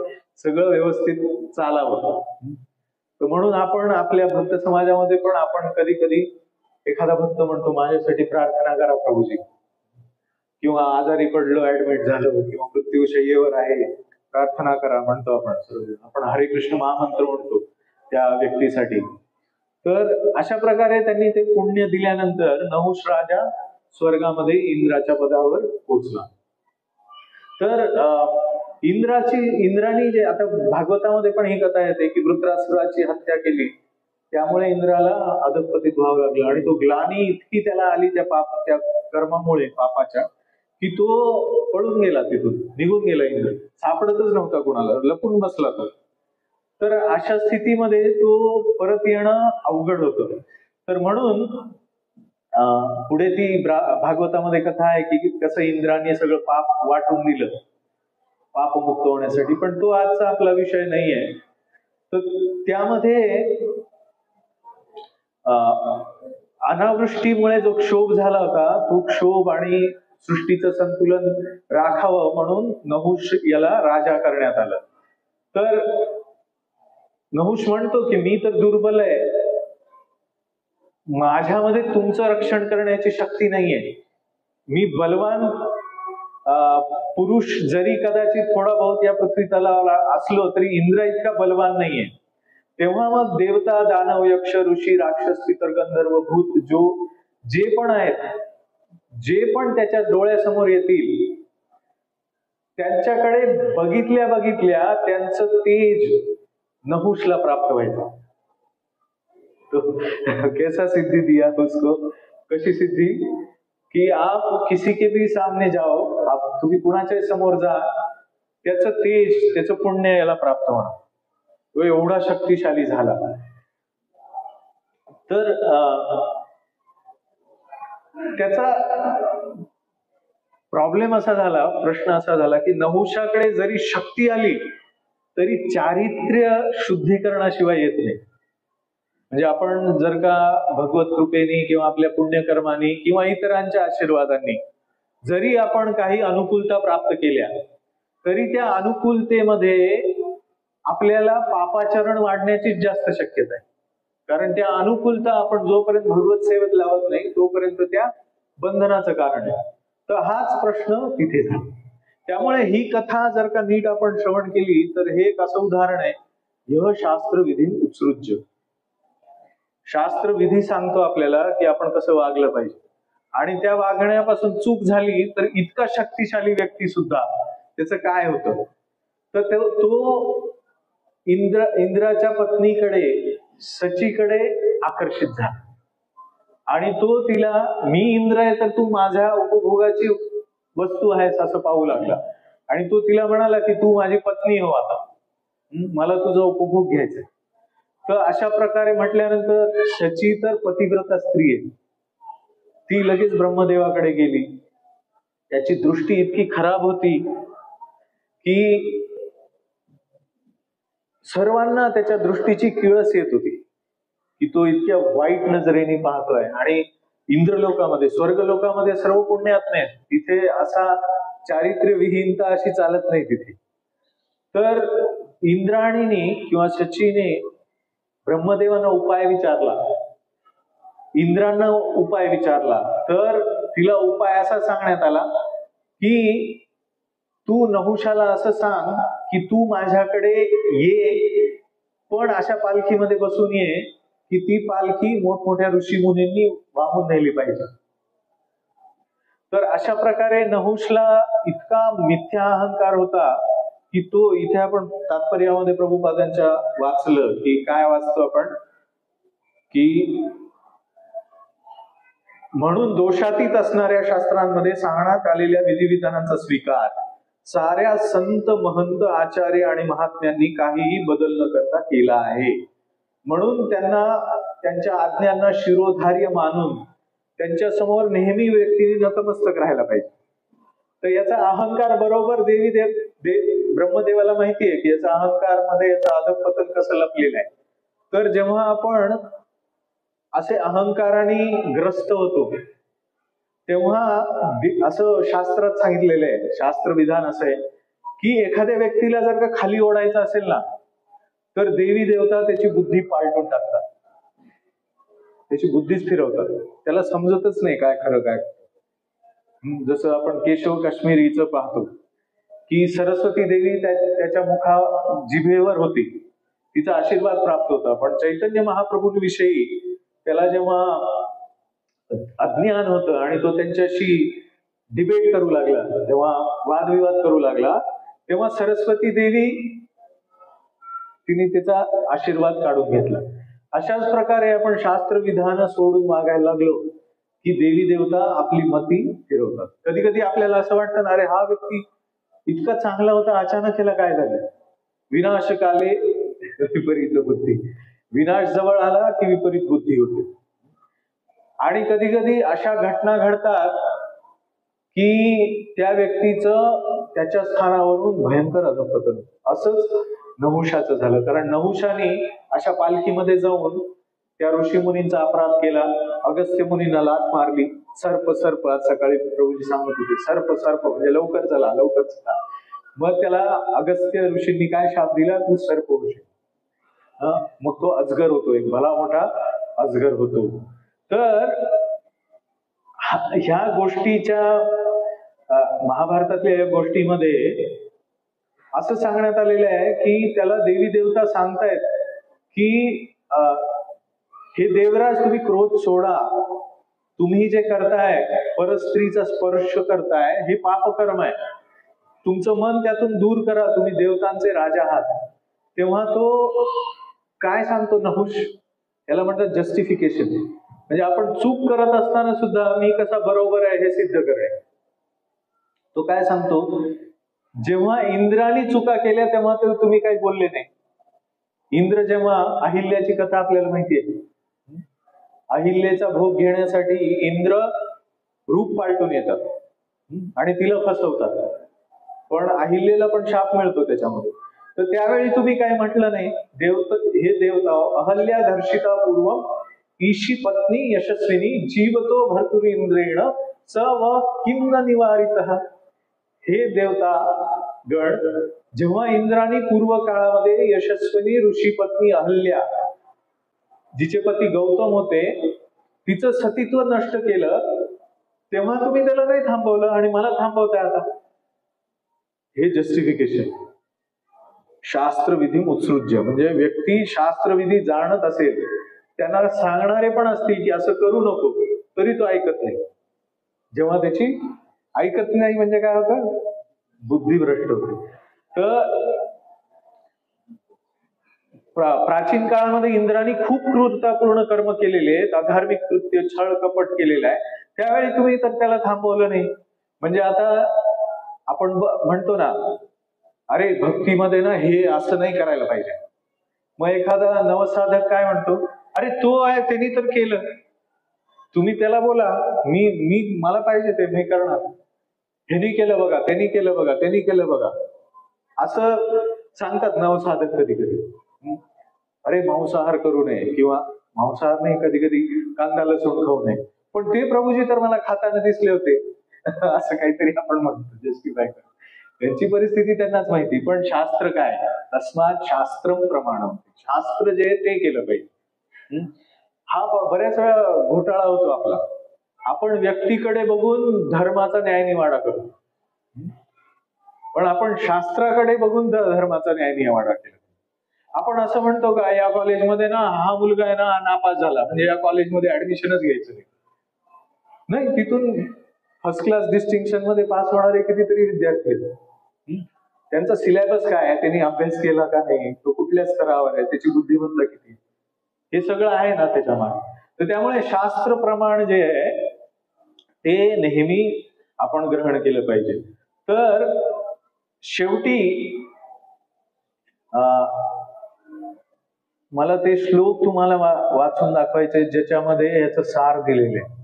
[SPEAKER 1] सगळं व्यवस्थित चालावं. तर म्हणून आपण आपल्या भक्त समाजामध्ये पण आपण कधी कधी एखादा भक्त म्हणतो माझ्यासाठी प्रार्थना करा प्रभूजी, किंवा आजारी पडलो, ऍडमिट झालो, किंवा मृत्यूशय्येवर आहे, प्रार्थना करा म्हणतो आपण हरे कृष्ण महामंत्र म्हणतो त्या व्यक्तीसाठी. तर अशा प्रकारे त्यांनी ते पुण्य दिल्यानंतर नहुष राजा स्वर्गामध्ये इंद्राच्या पदावर पोहोचला. तर इंद्राने जे आता भागवतामध्ये पण ही कथा येते की वृत्रासुराची हत्या केली, त्यामुळे इंद्राला अधःपतित व्हावं लागलं. आणि तो ग्लानी इतकी त्याला आली त्या कर्मामुळे पापाच्या, की तो पळून गेला, तिथून निघून गेला. इंद्र सापडतच नव्हता कुणाला, लपून बसला तो. तर अशा स्थितीमध्ये तो परत येणं अवघड होतं. तर म्हणून पुढे ती भागवतामध्ये कथा आहे की कसं इंद्राने सगळं पाप वाटून दिलं पापमुक्त होण्यासाठी. पण तो आजचा आपला विषय नाहीये. तर त्यामध्ये अनावृष्टीमुळे जो क्षोभ झाला होता, तो क्षोभ आणि सृष्टीचं संतुलन राखावं म्हणून नहुष याला राजा करण्यात आलं. तर नहुष म्हणतो की मी तर दुर्बल आहे, माझ्यामध्ये तुमचं रक्षण करण्याची शक्ती नाहीये. मी बलवान पुरुष जरी कदाचित थोडा बहुत या पृथ्वी तलावाला असलो तरी इंद्र इतका बलवान नाहीये. तेव्हा मग देवता, दानव, यक्ष, ऋषी, राक्षस, पितर, गंधर्व, भूत जे पण आहेत, जे पण त्याच्या डोळ्यासमोर येतील, त्यांच्याकडे बघितल्या त्यांचं तेज नहुषला प्राप्त व्हायचं. तो कैसा सिद्धि दिया उसको, कशी सिद्धी की आप किसी के भी सामने जाओ, आप तुम्ही कुणाच्या समोर जा, त्याचं तेज, त्याचं पुण्य याला प्राप्त होणार. तो एवढा शक्तिशाली झाला. तर त्याचा प्रॉब्लेम असा झाला, प्रश्न असा झाला की नहुषाकडे जरी शक्ती आली तरी चारित्र्य शुद्धीकरणाशिवाय येत नाही. म्हणजे आपण जर का भगवत कृपेने किंवा आपल्या पुण्यकर्माने किंवा इतरांच्या आशीर्वादांनी जरी आपण काही अनुकूलता प्राप्त केल्या, तरी त्या अनुकूलतेमध्ये आपल्याला पापाचरण वाढण्याची जास्त शक्यता आहे. कारण त्या अनुकूलता आपण जोपर्यंत भगवत सेवेत लावत नाही तोपर्यंत त्या बंधनाचं कारण आहे. तर हाच प्रश्न तिथे झाला. त्यामुळे ही कथा जर का नीट आपण श्रवण केली तर हे एक असं उदाहरण आहे, यह शास्त्र विधी उत्सृज्य. शास्त्र विधी सांगतो आपल्याला की आपण कसं वागलं पाहिजे, आणि त्या वागण्यापासून चूक झाली तर इतका शक्तिशाली व्यक्ती सुद्धा त्याचं काय होतं. तर तो इंद्राच्या पत्नीकडे, सचीकडे आकर्षित झाला आणि तो तिला, मी इंद्र आहे तर तू माझ्या उपभोगाची वस्तू आहेस असं पाहू लागला. आणि तो तिला म्हणाला की तू माझी पत्नी हो, आता मला तुझा उपभोग घ्यायचा. तर अशा प्रकारे म्हटल्यानंतर शची तर पतिव्रता स्त्री आहे, ती लगेच ब्रह्मदेवाकडे गेली. त्याची दृष्टी इतकी खराब होती की सर्वांना त्याच्या दृष्टीची किळस येत होती की तो इतक्या वाईट नजरेने पाहतोय. आणि इंद्रलोकामध्ये, स्वर्गलोकामध्ये सर्व पुण्यात्मे आहेत, तिथे असा चारित्र्य विहीनता अशी चालत नाही तिथे. तर इंद्राणीने किंवा शचीने ब्रह्मदेवांना उपाय विचारला, इंद्रांना उपाय विचारला. तर तिला उपाय असा सांगण्यात आला की तू नहुषाला असं सांग की तू माझ्याकडे ये, पण अशा पालखीमध्ये बसून ये की ती पालखी मोठमोठ्या ऋषीमुनींनी वाहून नेली पाहिजे. तर अशा प्रकारे नहुषला इतका मिथ्या अहंकार होता की तो, इथे आपण तात्पर्यामध्ये प्रभुपादांच्या वाचलं की काय वाचतो आपण की म्हणून दोषातीत असणाऱ्या शास्त्रांमध्ये सांगण्यात आलेल्या विधिविधानांचा स्वीकार साऱ्या संत, महंत, आचार्य आणि महात्म्यांनी काहीही बदल न करता केला आहे. म्हणून त्यांना, त्यांच्या आज्ञांना शिरोधार्य मानून त्यांच्या समोर नेहमी व्यक्तीने नतमस्तक राहायला पाहिजे. तर याचा अहंकार बरोबर ब्रह्मदेवाला माहिती आहे की याचा अहंकार मध्ये याचा अधःपतन कसं लपलेलं आहे. तर जेव्हा आपण असे अहंकाराने ग्रस्त होतो तेव्हा असं शास्त्रात सांगितलेलं आहे, शास्त्र विधान असं आहे की एखाद्या व्यक्तीला जर का खाली ओढायचं असेल ना तर देवी देवता त्याची बुद्धी पालटून टाकतात, त्याची बुद्धीच फिरवतात, त्याला समजतच नाही काय खरं काय. जसं आपण केशव काश्मीरीचं पाहतो की सरस्वती देवी त्याच्या जिभेवर होती, तिचा आशीर्वाद प्राप्त होता, पण चैतन्य महाप्रभूंविषयी त्याला जेव्हा अज्ञान होतं आणि तो त्यांच्याशी डिबेट करू लागला, तेव्हा वादविवाद करू लागला, तेव्हा सरस्वती देवी तिने त्याचा आशीर्वाद काढून घेतला. अशाच प्रकारे आपण शास्त्र विधान सोडून मागायला लागलो की देवी देवता आपली मती फिरवतात. कधी कधी आपल्याला असं वाटतं ना, अरे हा व्यक्ती इतका चांगला होता, अचानक त्याला काय झालं. विनाशकाले विपरीत बुद्धी, विनाश जवळ आला की विपरीत बुद्धी होते. आणि कधी कधी अशा घटना घडतात की त्या व्यक्तीचं त्याच्या स्थानावरून भयंकर अधःपतन. असंच नहुषाचं झालं, कारण नहुषाने अशा पालखीमध्ये जाऊन त्या ऋषीमुनींचा अपराध केला, अगस्त्य मुनींना लाथ मारली. सर्प सर्प, आज सकाळी प्रभूजी सांगत होते, सर्प सर्प म्हणजे लवकर चला लवकर चला. मग त्याला अगस्त्य ऋषींनी काय शाप दिला, तू सर्प ऋषी. मग तो अजगर होतो, एक भला मोठा अजगर होतो. तर ह्या गोष्टीच्या महाभारतातल्या या गोष्टीमध्ये असं सांगण्यात आलेलं आहे की त्याला देवी देवता सांगतायत की हे देवराज, तुम्ही क्रोध सोडा, तुम्ही जे करताय परस्त्रीचा स्पर्श करताय हे पापकर्म आहे, तुमचं मन त्यातून दूर करा, तुम्ही देवतांचे राजा आहात. तेव्हा तो काय सांगतो नहुष, याला म्हणतात जस्टिफिकेशन. म्हणजे आपण चूक करत असताना सुद्धा मी कसा बरोबर आहे हे सिद्ध करेन. तो काय सांगतो, जेव्हा इंद्राने चुका केल्या तेव्हा तर तुम्ही काही बोलले नाही. इंद्र जेव्हा, अहिल्याची कथा आपल्याला माहितीये, अहिल्याचा भोग घेण्यासाठी इंद्र रूप पालटून येतात आणि तिला फसवतात, पण अहिल्याला पण शाप मिळतो त्याच्यामध्ये. तर त्यावेळी तुम्ही काय म्हटलं नाही, हे देवता अहल्या धर्षिता पूर्वम ईशी पत्नी यशस्विनी जीवतो भर्तुर इंद्रेण स व किम न निवारितः. हे देवता गण, जेव्हा इंद्राने पूर्व काळामध्ये यशस्विनी ऋषी पत्नी अहल्या, जिचे पती गौतम होते, तिचं सतीत्व नष्ट केलं, तेव्हा तुम्ही त्याला नाही थांबवलं आणि मला थांबवताय आता. हे जस्टिफिकेशन. शास्त्रविधी उत्सृज्य म्हणजे व्यक्ती शास्त्रविधी जाणत असेल, त्यांना सांगणारे पण असतील की असं करू नको, तरी तो ऐकत नाही. जेव्हा त्याची ऐकत नाही म्हणजे काय होतं, बुद्धिभ्रष्ट होते. तर प्राचीन काळामध्ये इंद्राने खूप क्रूरतापूर्ण कर्म केलेले आहेत, अधार्मिक कृत्य, छळ कपट केलेला आहे. त्यावेळी तुम्ही तर त्याला थांबवलं नाही. म्हणजे आता आपण म्हणतो ना, अरे भक्तीमध्ये ना हे असं नाही करायला पाहिजे. मग एखादा नवसाधक काय म्हणतो, अरे तो आहे त्यांनी तर केलं, तुम्ही त्याला बोला मी मला पाहिजे ते मी करणार, ह्यांनी केलं बघा, त्यांनी केलं बघा, त्यांनी केलं बघा, असं सांगतात नवसाधक कधी कधी. अरे मांसाहार करू नये, किंवा मांसाहार नाही, कधी कधी कांदा लसूण खाऊ नये, पण ते प्रभूजी तर मला खाताना दिसले होते असं काहीतरी आपण म्हणतो, जस्टिफाय कर. त्यांची परिस्थिती त्यांनाच माहिती. पण शास्त्र काय, तस्मात शास्त्रम प्रमाणम, शास्त्र जे ते केलं पाहिजे. हा बऱ्याच वेळा घोटाळा होतो आपला. आपण व्यक्तीकडे बघून धर्माचा न्यायनिवाडा करतो, पण आपण शास्त्राकडे बघून धर्माचा न्यायनिवाडा केला. आपण असं म्हणतो का, या कॉलेजमध्ये ना हा मुलगा आहे ना नापास झाला म्हणजे या कॉलेजमध्ये ऍडमिशनच घ्यायचं नाही. तिथून फर्स्ट क्लास डिस्टिंक्शन मध्ये पास होणारे कितीतरी विद्यार्थी आहेत. त्यांचा सिलेबस काय आहे, त्यांनी अभ्यास केला का नाही, तो कुठल्या स्तरावर आहे, त्याची बुद्धिमत्ता किती, हे सगळं आहे ना त्याच्यामध्ये. तर त्यामुळे शास्त्र प्रमाण जे आहे ते नेहमी आपण ग्रहण केलं पाहिजे. तर शेवटी मला ते श्लोक तुम्हाला वाचून दाखवायचे ज्याच्यामध्ये याचं सार दिलेलं आहे.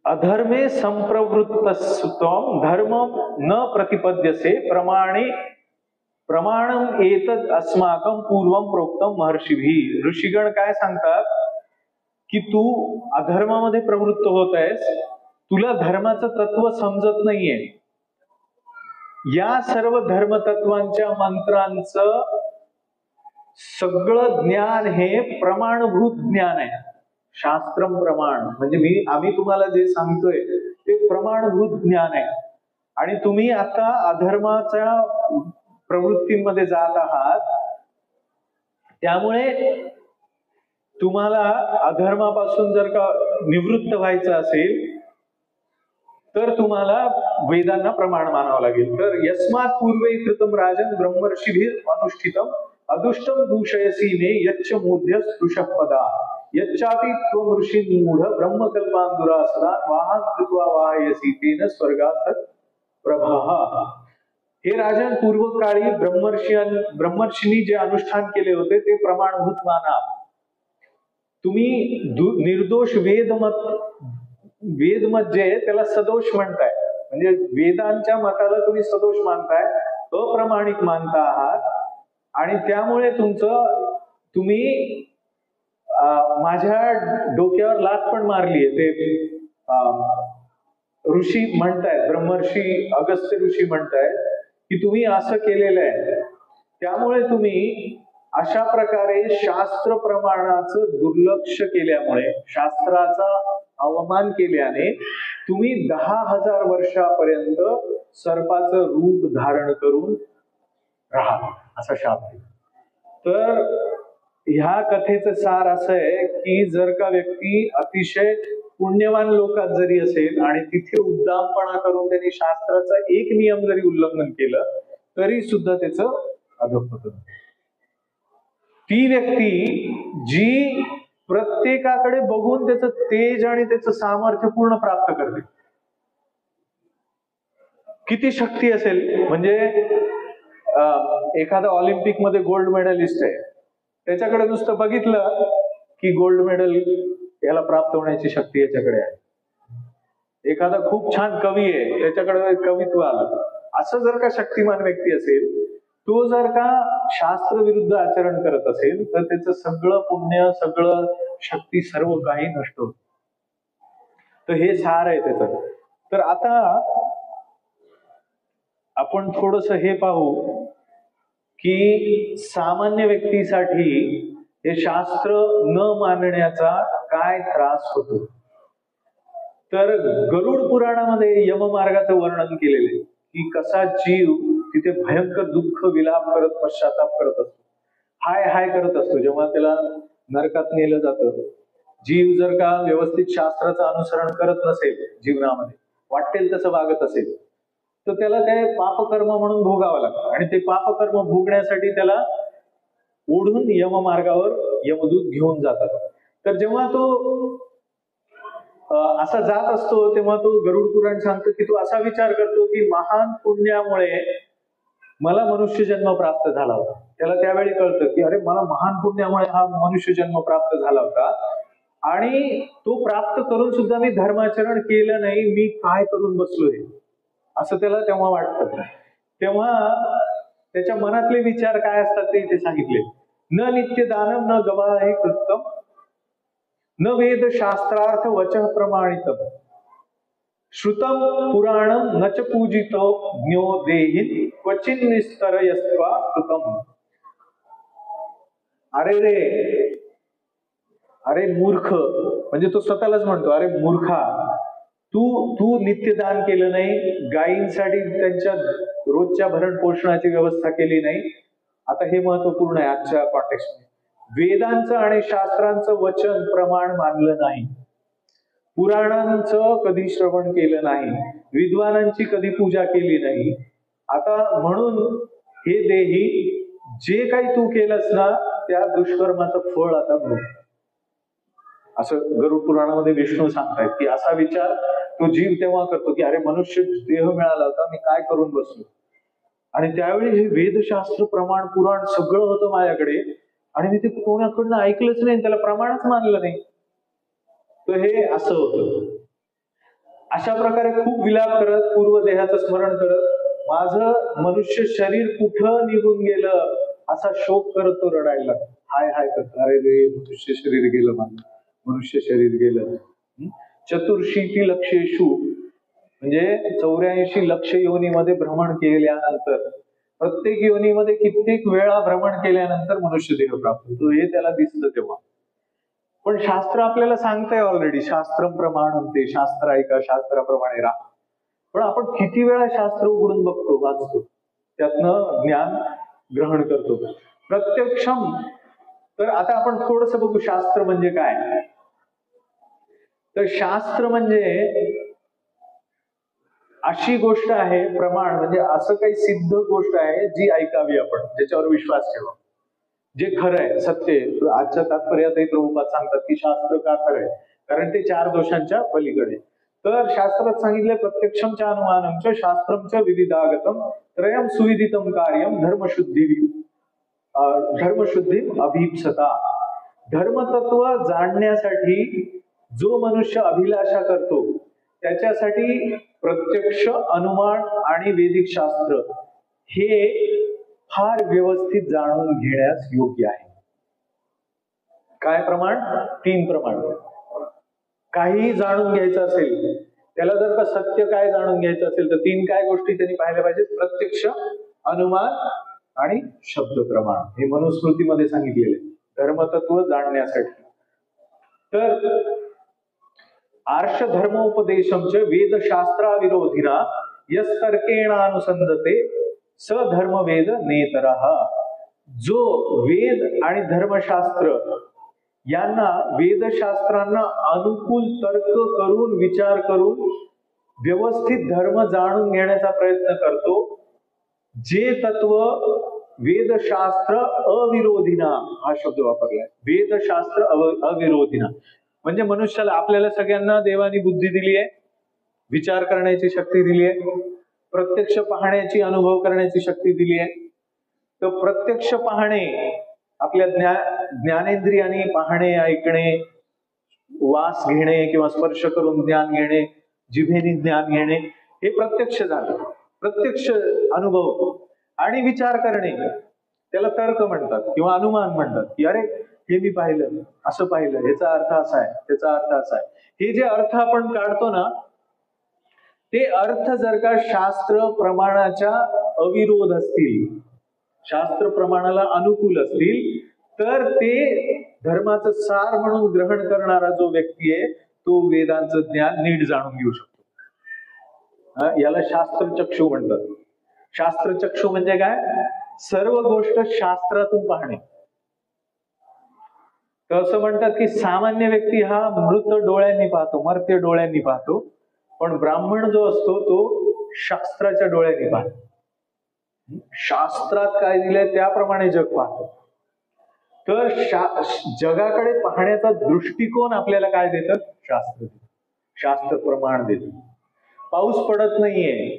[SPEAKER 1] अधर्मे संप्रवृत्तस्त्वं धर्मं न प्रतिपद्यसे प्रमाणम एतद अस्माकं पूर्वं प्रोक्तम महर्षिभिः. ऋषीगण काय सांगतात की तू अधर्मामध्ये प्रवृत्त होत आहेस, तुला धर्माचं तत्व समजत नाहीये. या सर्व धर्मतत्वांच्या मंत्रांचं सगळं ज्ञान हे प्रमाणभूत ज्ञान आहे. शास्त्रम प्रमाण म्हणजे आम्ही तुम्हाला जे सांगतोय ते प्रमाणभूत ज्ञान आहे. आणि तुम्ही आता अधर्माच्या प्रवृत्तींमध्ये जात आहात, त्यामुळे तुम्हाला अधर्मापासून जर का निवृत्त व्हायचं असेल तर तुम्हाला वेदांना प्रमाण मानावं लागेल. तर यस्मात् पूर्वे कृतम राजन ब्रह्मर्षिभिः अनुष्ठितम अदुष्टम दूषयसीने यच्च मूढ्यस पदा यच्चापि त्वं ऋषी मूढ ब्रह्मकल्पान् दुरासदान् वाहन कृत्वा वाहयसी तेन स्वर्गात् प्रभाः. हे राजन, पूर्वकाळी ब्रह्मर्षींनी जे अनुष्ठान केले होते ते प्रमाणभूत माना. तुम्ही निर्दोष वेदमत जे आहे त्याला सदोष म्हणताय, म्हणजे वेदांच्या मताला तुम्ही सदोष मानताय, अप्रमाणिक मानता आहात. आणि त्यामुळे तुम्ही माझ्या डोक्यावर लाथ पण मारलीये. ते ऋषी म्हणतायत, ब्रह्मर्षी अगस्त्य ऋषी म्हणतायत की तुम्ही असं केलेलं आहे. त्यामुळे तुम्ही अशा प्रकारे शास्त्र प्रमाणाचं दुर्लक्ष केल्यामुळे, शास्त्राचा अवमान केल्याने तुम्ही 10,000 वर्षापर्यंत सर्पाचं रूप धारण करून राहा, असा शाप आहे. तर ह्या कथेचं सार असं आहे की जर का व्यक्ती अतिशय पुण्यवान लोकात जरी असेल आणि तिथे उद्दामपणा करून त्यांनी शास्त्राचा एक नियम जरी उल्लंघन केलं तरी सुद्धा त्याचं अधःपतन. ती व्यक्ती जी प्रत्येकाकडे बघून त्याचं तेज आणि त्याचं सामर्थ्य पूर्ण प्राप्त करते. किती शक्ती असेल, म्हणजे एखादा ऑलिम्पिक मध्ये गोल्ड मेडलिस्ट आहे, त्याच्याकडे नुसतं बघितलं की गोल्ड मेडल याला प्राप्त होण्याची शक्ती याच्याकडे आहे. एखादा खूप छान कवी आहे, त्याच्याकडे कवित्व आलं. असं जर का शक्तिमान व्यक्ती असेल, तो जर का शास्त्र विरुद्ध आचरण करत असेल तर त्याचं सगळं पुण्य, सगळं शक्ती, सर्व काही नष्ट होत. तर हे सार आहे त्याचं. तर आता आपण थोडस हे पाहू की सामान्य व्यक्तीसाठी हे शास्त्र न मानण्याचा काय त्रास होतो. तर गरुड पुराणामध्ये यममार्गाचं वर्णन केलेलं आहे की कसा जीव तिथे भयंकर दुःख, विलाप करत, पश्चाताप करत असतो, हाय हाय करत असतो जेव्हा त्याला नरकात नेलं जातं. जीव जर का व्यवस्थित शास्त्राचं अनुसरण करत नसेल, जीवनामध्ये वाटेल तसं वागत असेल, तर त्याला ते पापकर्म म्हणून भोगावं लागतं. आणि ते पापकर्म भोगण्यासाठी त्याला ओढून यममार्गावर यमदूत घेऊन जातात. तर जेव्हा तो असा जात असतो तेव्हा तो गरुड पुराण सांगतो की तो असा विचार करतो की महान पुण्यामुळे मला मनुष्य जन्म प्राप्त झाला होता. त्याला त्यावेळी कळतं की अरे, मला महान पुण्यामुळे हा मनुष्य जन्म प्राप्त झाला होता आणि तो प्राप्त करून सुद्धा मी धर्माचरण केलं नाही, मी काय करून बसलोय, असं त्याला तेव्हा वाटतं. तेव्हा त्याच्या मनातले विचार काय असतात ते इथे सांगितले. न नित्य दानम न गवाहे कृतम न वेद शास्त्रार्थ वचः प्रमाणितम श्रुतम पुराणम न च पूजितो ज्ञो देहि क्वचिन निस्तरयस्त्वा कृतम. अरे रे, अरे मूर्ख, म्हणजे तो स्वतःलाच म्हणतो, अरे मूर्खा, तू नित्यदान केलं नाही, गायींसाठी त्यांच्या रोजच्या भरण पोषणाची व्यवस्था केली नाही. आता हे महत्वपूर्ण आहे आजच्या कॉन्टेक्स्ट मध्ये. वेदांचं आणि शास्त्रांचं वचन प्रमाण मानलं नाही, पुराणांचं कधी श्रवण केलं नाही, विद्वानांची कधी पूजा केली नाही. आता म्हणून हे देही, जे काही तू केलंस ना त्या दुष्कर्माचं फळ आता भोग, असं गरुड पुराणामध्ये विष्णू सांगतायत की असा विचार तो जीव तेव्हा करतो की अरे, मनुष्य देह मिळाला होता, मी काय करून बसलो. आणि त्यावेळी हे वेदशास्त्र, प्रमाण, पुराण सगळं होतं माझ्याकडे आणि मी ते कोणाकडनं ऐकलंच नाही, त्याला प्रमाणच मानलं नाही. तर हे असं होतं. अशा प्रकारे खूप विलाप करत, पूर्व देहाचं स्मरण करत, माझं मनुष्य शरीर कुठं निघून गेलं असा शोक करत तो रडायला लागला. हाय हाय करत, अरे रे मनुष्य शरीर गेलं, माझं मनुष्य शरीर गेलं. चतुर्शीती लक्षेषु म्हणजे 84 लक्ष योनीमध्ये भ्रमण केल्यानंतर, प्रत्येक योनीमध्ये कित्येक वेळा भ्रमण केल्यानंतर मनुष्य देह प्राप्त होतो, हे त्याला दिसतं तेव्हा. पण शास्त्र आपल्याला सांगतंय ऑलरेडी, शास्त्रम प्रमाणम, ते शास्त्र ऐका, शास्त्राप्रमाणे राहा. पण आपण किती वेळा शास्त्र उघडून बघतो, वाचतो, त्यातनं ज्ञान ग्रहण करतो प्रत्यक्षम. तर आता आपण थोडस बघू शास्त्र म्हणजे काय. तर शास्त्र म्हणजे अशी गोष्ट आहे, प्रमाण म्हणजे असं काही सिद्ध गोष्ट आहे जी ऐकावी आपण, ज्याच्यावर विश्वास ठेवा, जे खरं आहे, सत्य आहे. आजच्या तात्पर्यातही प्रभुपाद सांगतात की शास्त्र का खरं आहे, कारण ते 4 दोषांच्या पलीकडे. तर शास्त्रात सांगितलं प्रत्यक्षम च अनुमानम च शास्त्रम च विविधागतम त्रयम सुविदितम कार्यम धर्मशुद्धी अभीप्सता. धर्मतत्व जाणण्यासाठी जो मनुष्य अभिलाषा करतो त्याच्यासाठी प्रत्यक्ष, अनुमान आणि वैदिक शास्त्र हे फार व्यवस्थित जाणून घेण्यास योग्य आहे. काय प्रमाण? 3 प्रमाण. काही जाणून घ्यायचं असेल, त्याला जर का सत्य काय जाणून घ्यायचं असेल तर 3 काय गोष्टी त्यांनी पाहिल्या पाहिजेत? प्रत्यक्ष, अनुमान आणि शब्द प्रमाण. हे मनुस्मृतीमध्ये सांगितलेले धर्मतत्व जाणण्यासाठी. तर आर्ष धर्मोपदेशमच वेदशास्त्राविरोधिना यस्तर्केणानुसंधते स धर्मवेद नेतरः. जो वेद आणि धर्मशास्त्र यांना, वेदशास्त्रांना अनुकूल तर्क करून, विचार करून व्यवस्थित धर्म जाणून घेण्याचा प्रयत्न करतो, जे तत्व वेदशास्त्र अविरोधिना, हा शब्द वापरलाय, वेदशास्त्र अविरोधिना. म्हणजे मनुष्याला, आपल्याला सगळ्यांना देवानी बुद्धी दिली आहे, विचार करण्याची शक्ती दिली आहे, प्रत्यक्ष पाहण्याची, अनुभव करण्याची शक्ती दिली आहे. तर प्रत्यक्ष पाहणे, आपल्या ज्ञानेंद्रियांनी पाहणे, ऐकणे, वास घेणे किंवा स्पर्श करून ज्ञान घेणे, जिभेने ज्ञान घेणे, हे प्रत्यक्ष झालं, प्रत्यक्ष अनुभव. आणि विचार करणे, त्याला तर्क म्हणतात किंवा अनुमान म्हणतात, की अरे हे मी पाहिलं, असं पाहिलं, ह्याचा अर्थ असा आहे, त्याचा अर्थ असा आहे. हे जे अर्थ आपण काढतो ना, ते अर्थ जर का शास्त्र प्रमाणाच्या अविरोध असतील, शास्त्र प्रमाणाला अनुकूल असतील, तर ते धर्माचं सार म्हणून ग्रहण करणारा जो व्यक्ती आहे तो वेदांचं ज्ञान नीट जाणून घेऊ शकतो. याला शास्त्रचक्षु म्हणतात. शास्त्रचक्षु म्हणजे काय? सर्व गोष्ट शास्त्रातून पाहणे. तर असं म्हणतात की सामान्य व्यक्ती हा मृत डोळ्यांनी पाहतो, मर्त्य डोळ्यांनी पाहतो, पण ब्राह्मण जो असतो तो शास्त्राच्या डोळ्यांनी पाहतो. शास्त्रात काय दिलंय त्याप्रमाणे जग पाहतो. तर जगाकडे पाहण्याचा दृष्टिकोन आपल्याला काय देतं? शास्त्र देतं, शास्त्र प्रमाण देतं. पाऊस पडत नाहीये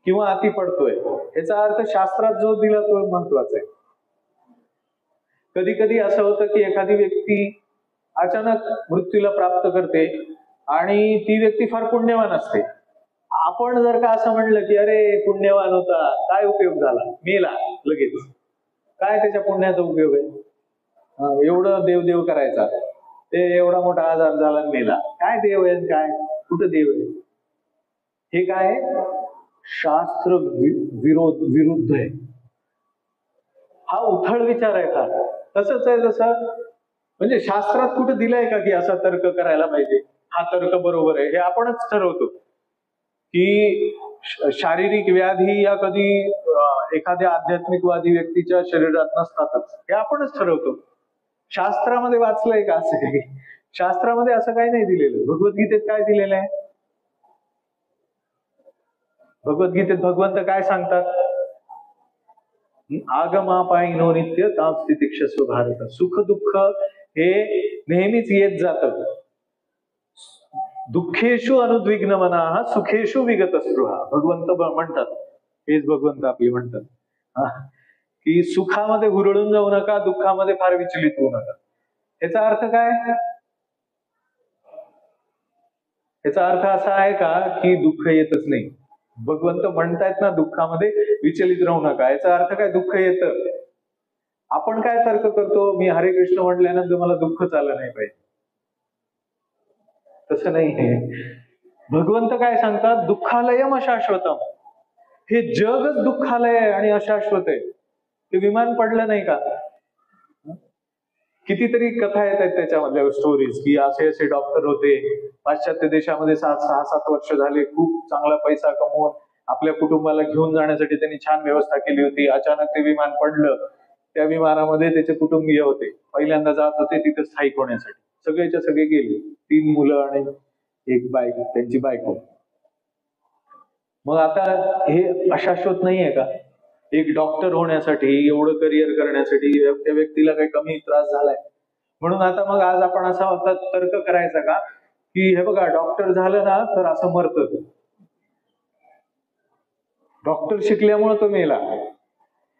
[SPEAKER 1] किंवा अति पडतोय, याचा अर्थ शास्त्रात जो दिला तो महत्वाचा आहे. कधी कधी असं होतं की एखादी व्यक्ती अचानक मृत्यूला प्राप्त करते आणि ती व्यक्ती फार पुण्यवान असते. आपण जर का असं म्हणलं की अरे पुण्यवान होता, काय उपयोग झाला, मेला लगेच, काय त्याच्या पुण्याचा उपयोग आहे? एवढं देव करायचा, ते एवढा मोठा आजार झाला मेला, काय देव आहे, काय कुठं देव आहे? हे काय? शास्त्र विरुद्ध आहे. हा उथळ विचार आहे का? तसंच आहे जसं, म्हणजे शास्त्रात कुठं दिलंय का की असा तर्क करायला पाहिजे, हा तर्क बरोबर आहे? हे आपणच ठरवतो की शारीरिक व्याधी या कधी एखाद्या आध्यात्मिकवादी व्यक्तीच्या शरीरात नसतातच, हे आपणच ठरवतो. शास्त्रामध्ये वाचलंय का असं काही? शास्त्रामध्ये असं काही नाही दिलेलं. भगवद्गीतेत काय दिलेलं आहे? भगवद्गीतेत भगवंत काय सांगतात? आगमापायिनो नित्य तां स्थितिक्षस्व भारत. सुख दुःख हे नेहमीच येत जातं. दुःखेषु अनुद्विग्न मनाः सुखेषु विगत स्पृहा. भगवंत म्हणतात, हेच भगवंत आपले म्हणतात की सुखामध्ये हुरळून जाऊ नका, दुःखामध्ये फार विचलित होऊ नका. याचा अर्थ काय? याचा अर्थ असा आहे का की दुःख येतच नाही? भगवंत म्हणतायत ना दुःखामध्ये विचलित राहू नका, याचा अर्थ काय दुःख येतं? आपण काय तर्क करतो, मी हरे कृष्ण म्हटल्यानंतर मला दुःखच आलं नाही पाहिजे. तसं नाही आहे. भगवंत काय सांगतात, दुःखालयम अशाश्वतम. हे जगच दुःखालय आहे आणि अशाश्वत आहे. ते विमान पडलं नाही का? कितीतरी कथा येत आहेत त्याच्यामधल्या स्टोरीज, की असे असे डॉक्टर होते पाश्चात्य देशामध्ये 6-7 वर्ष झाले, खूप चांगला पैसा कमवून आपल्या कुटुंबाला घेऊन जाण्यासाठी त्यांनी छान व्यवस्था केली होती. अचानक ते विमान पडलं. त्या विमानामध्ये त्याचे कुटुंबीय होते, पहिल्यांदा जात होते तिथे स्थायिक होण्यासाठी. सगळेच्या सगळे गेले, 3 मुलं आणि एक बायको, त्यांची बायको. मग आता हे अशाश्वत नाहीये का? एक डॉक्टर होण्यासाठी, एवढं करिअर करण्यासाठी त्या व्यक्तीला काही कमी त्रास झालाय म्हणून आता मग आज आपण असा होता तर्क करायचा का, की हे बघा डॉक्टर झालं ना तर असं मरतं, डॉक्टर शिकल्यामुळे तो मेला.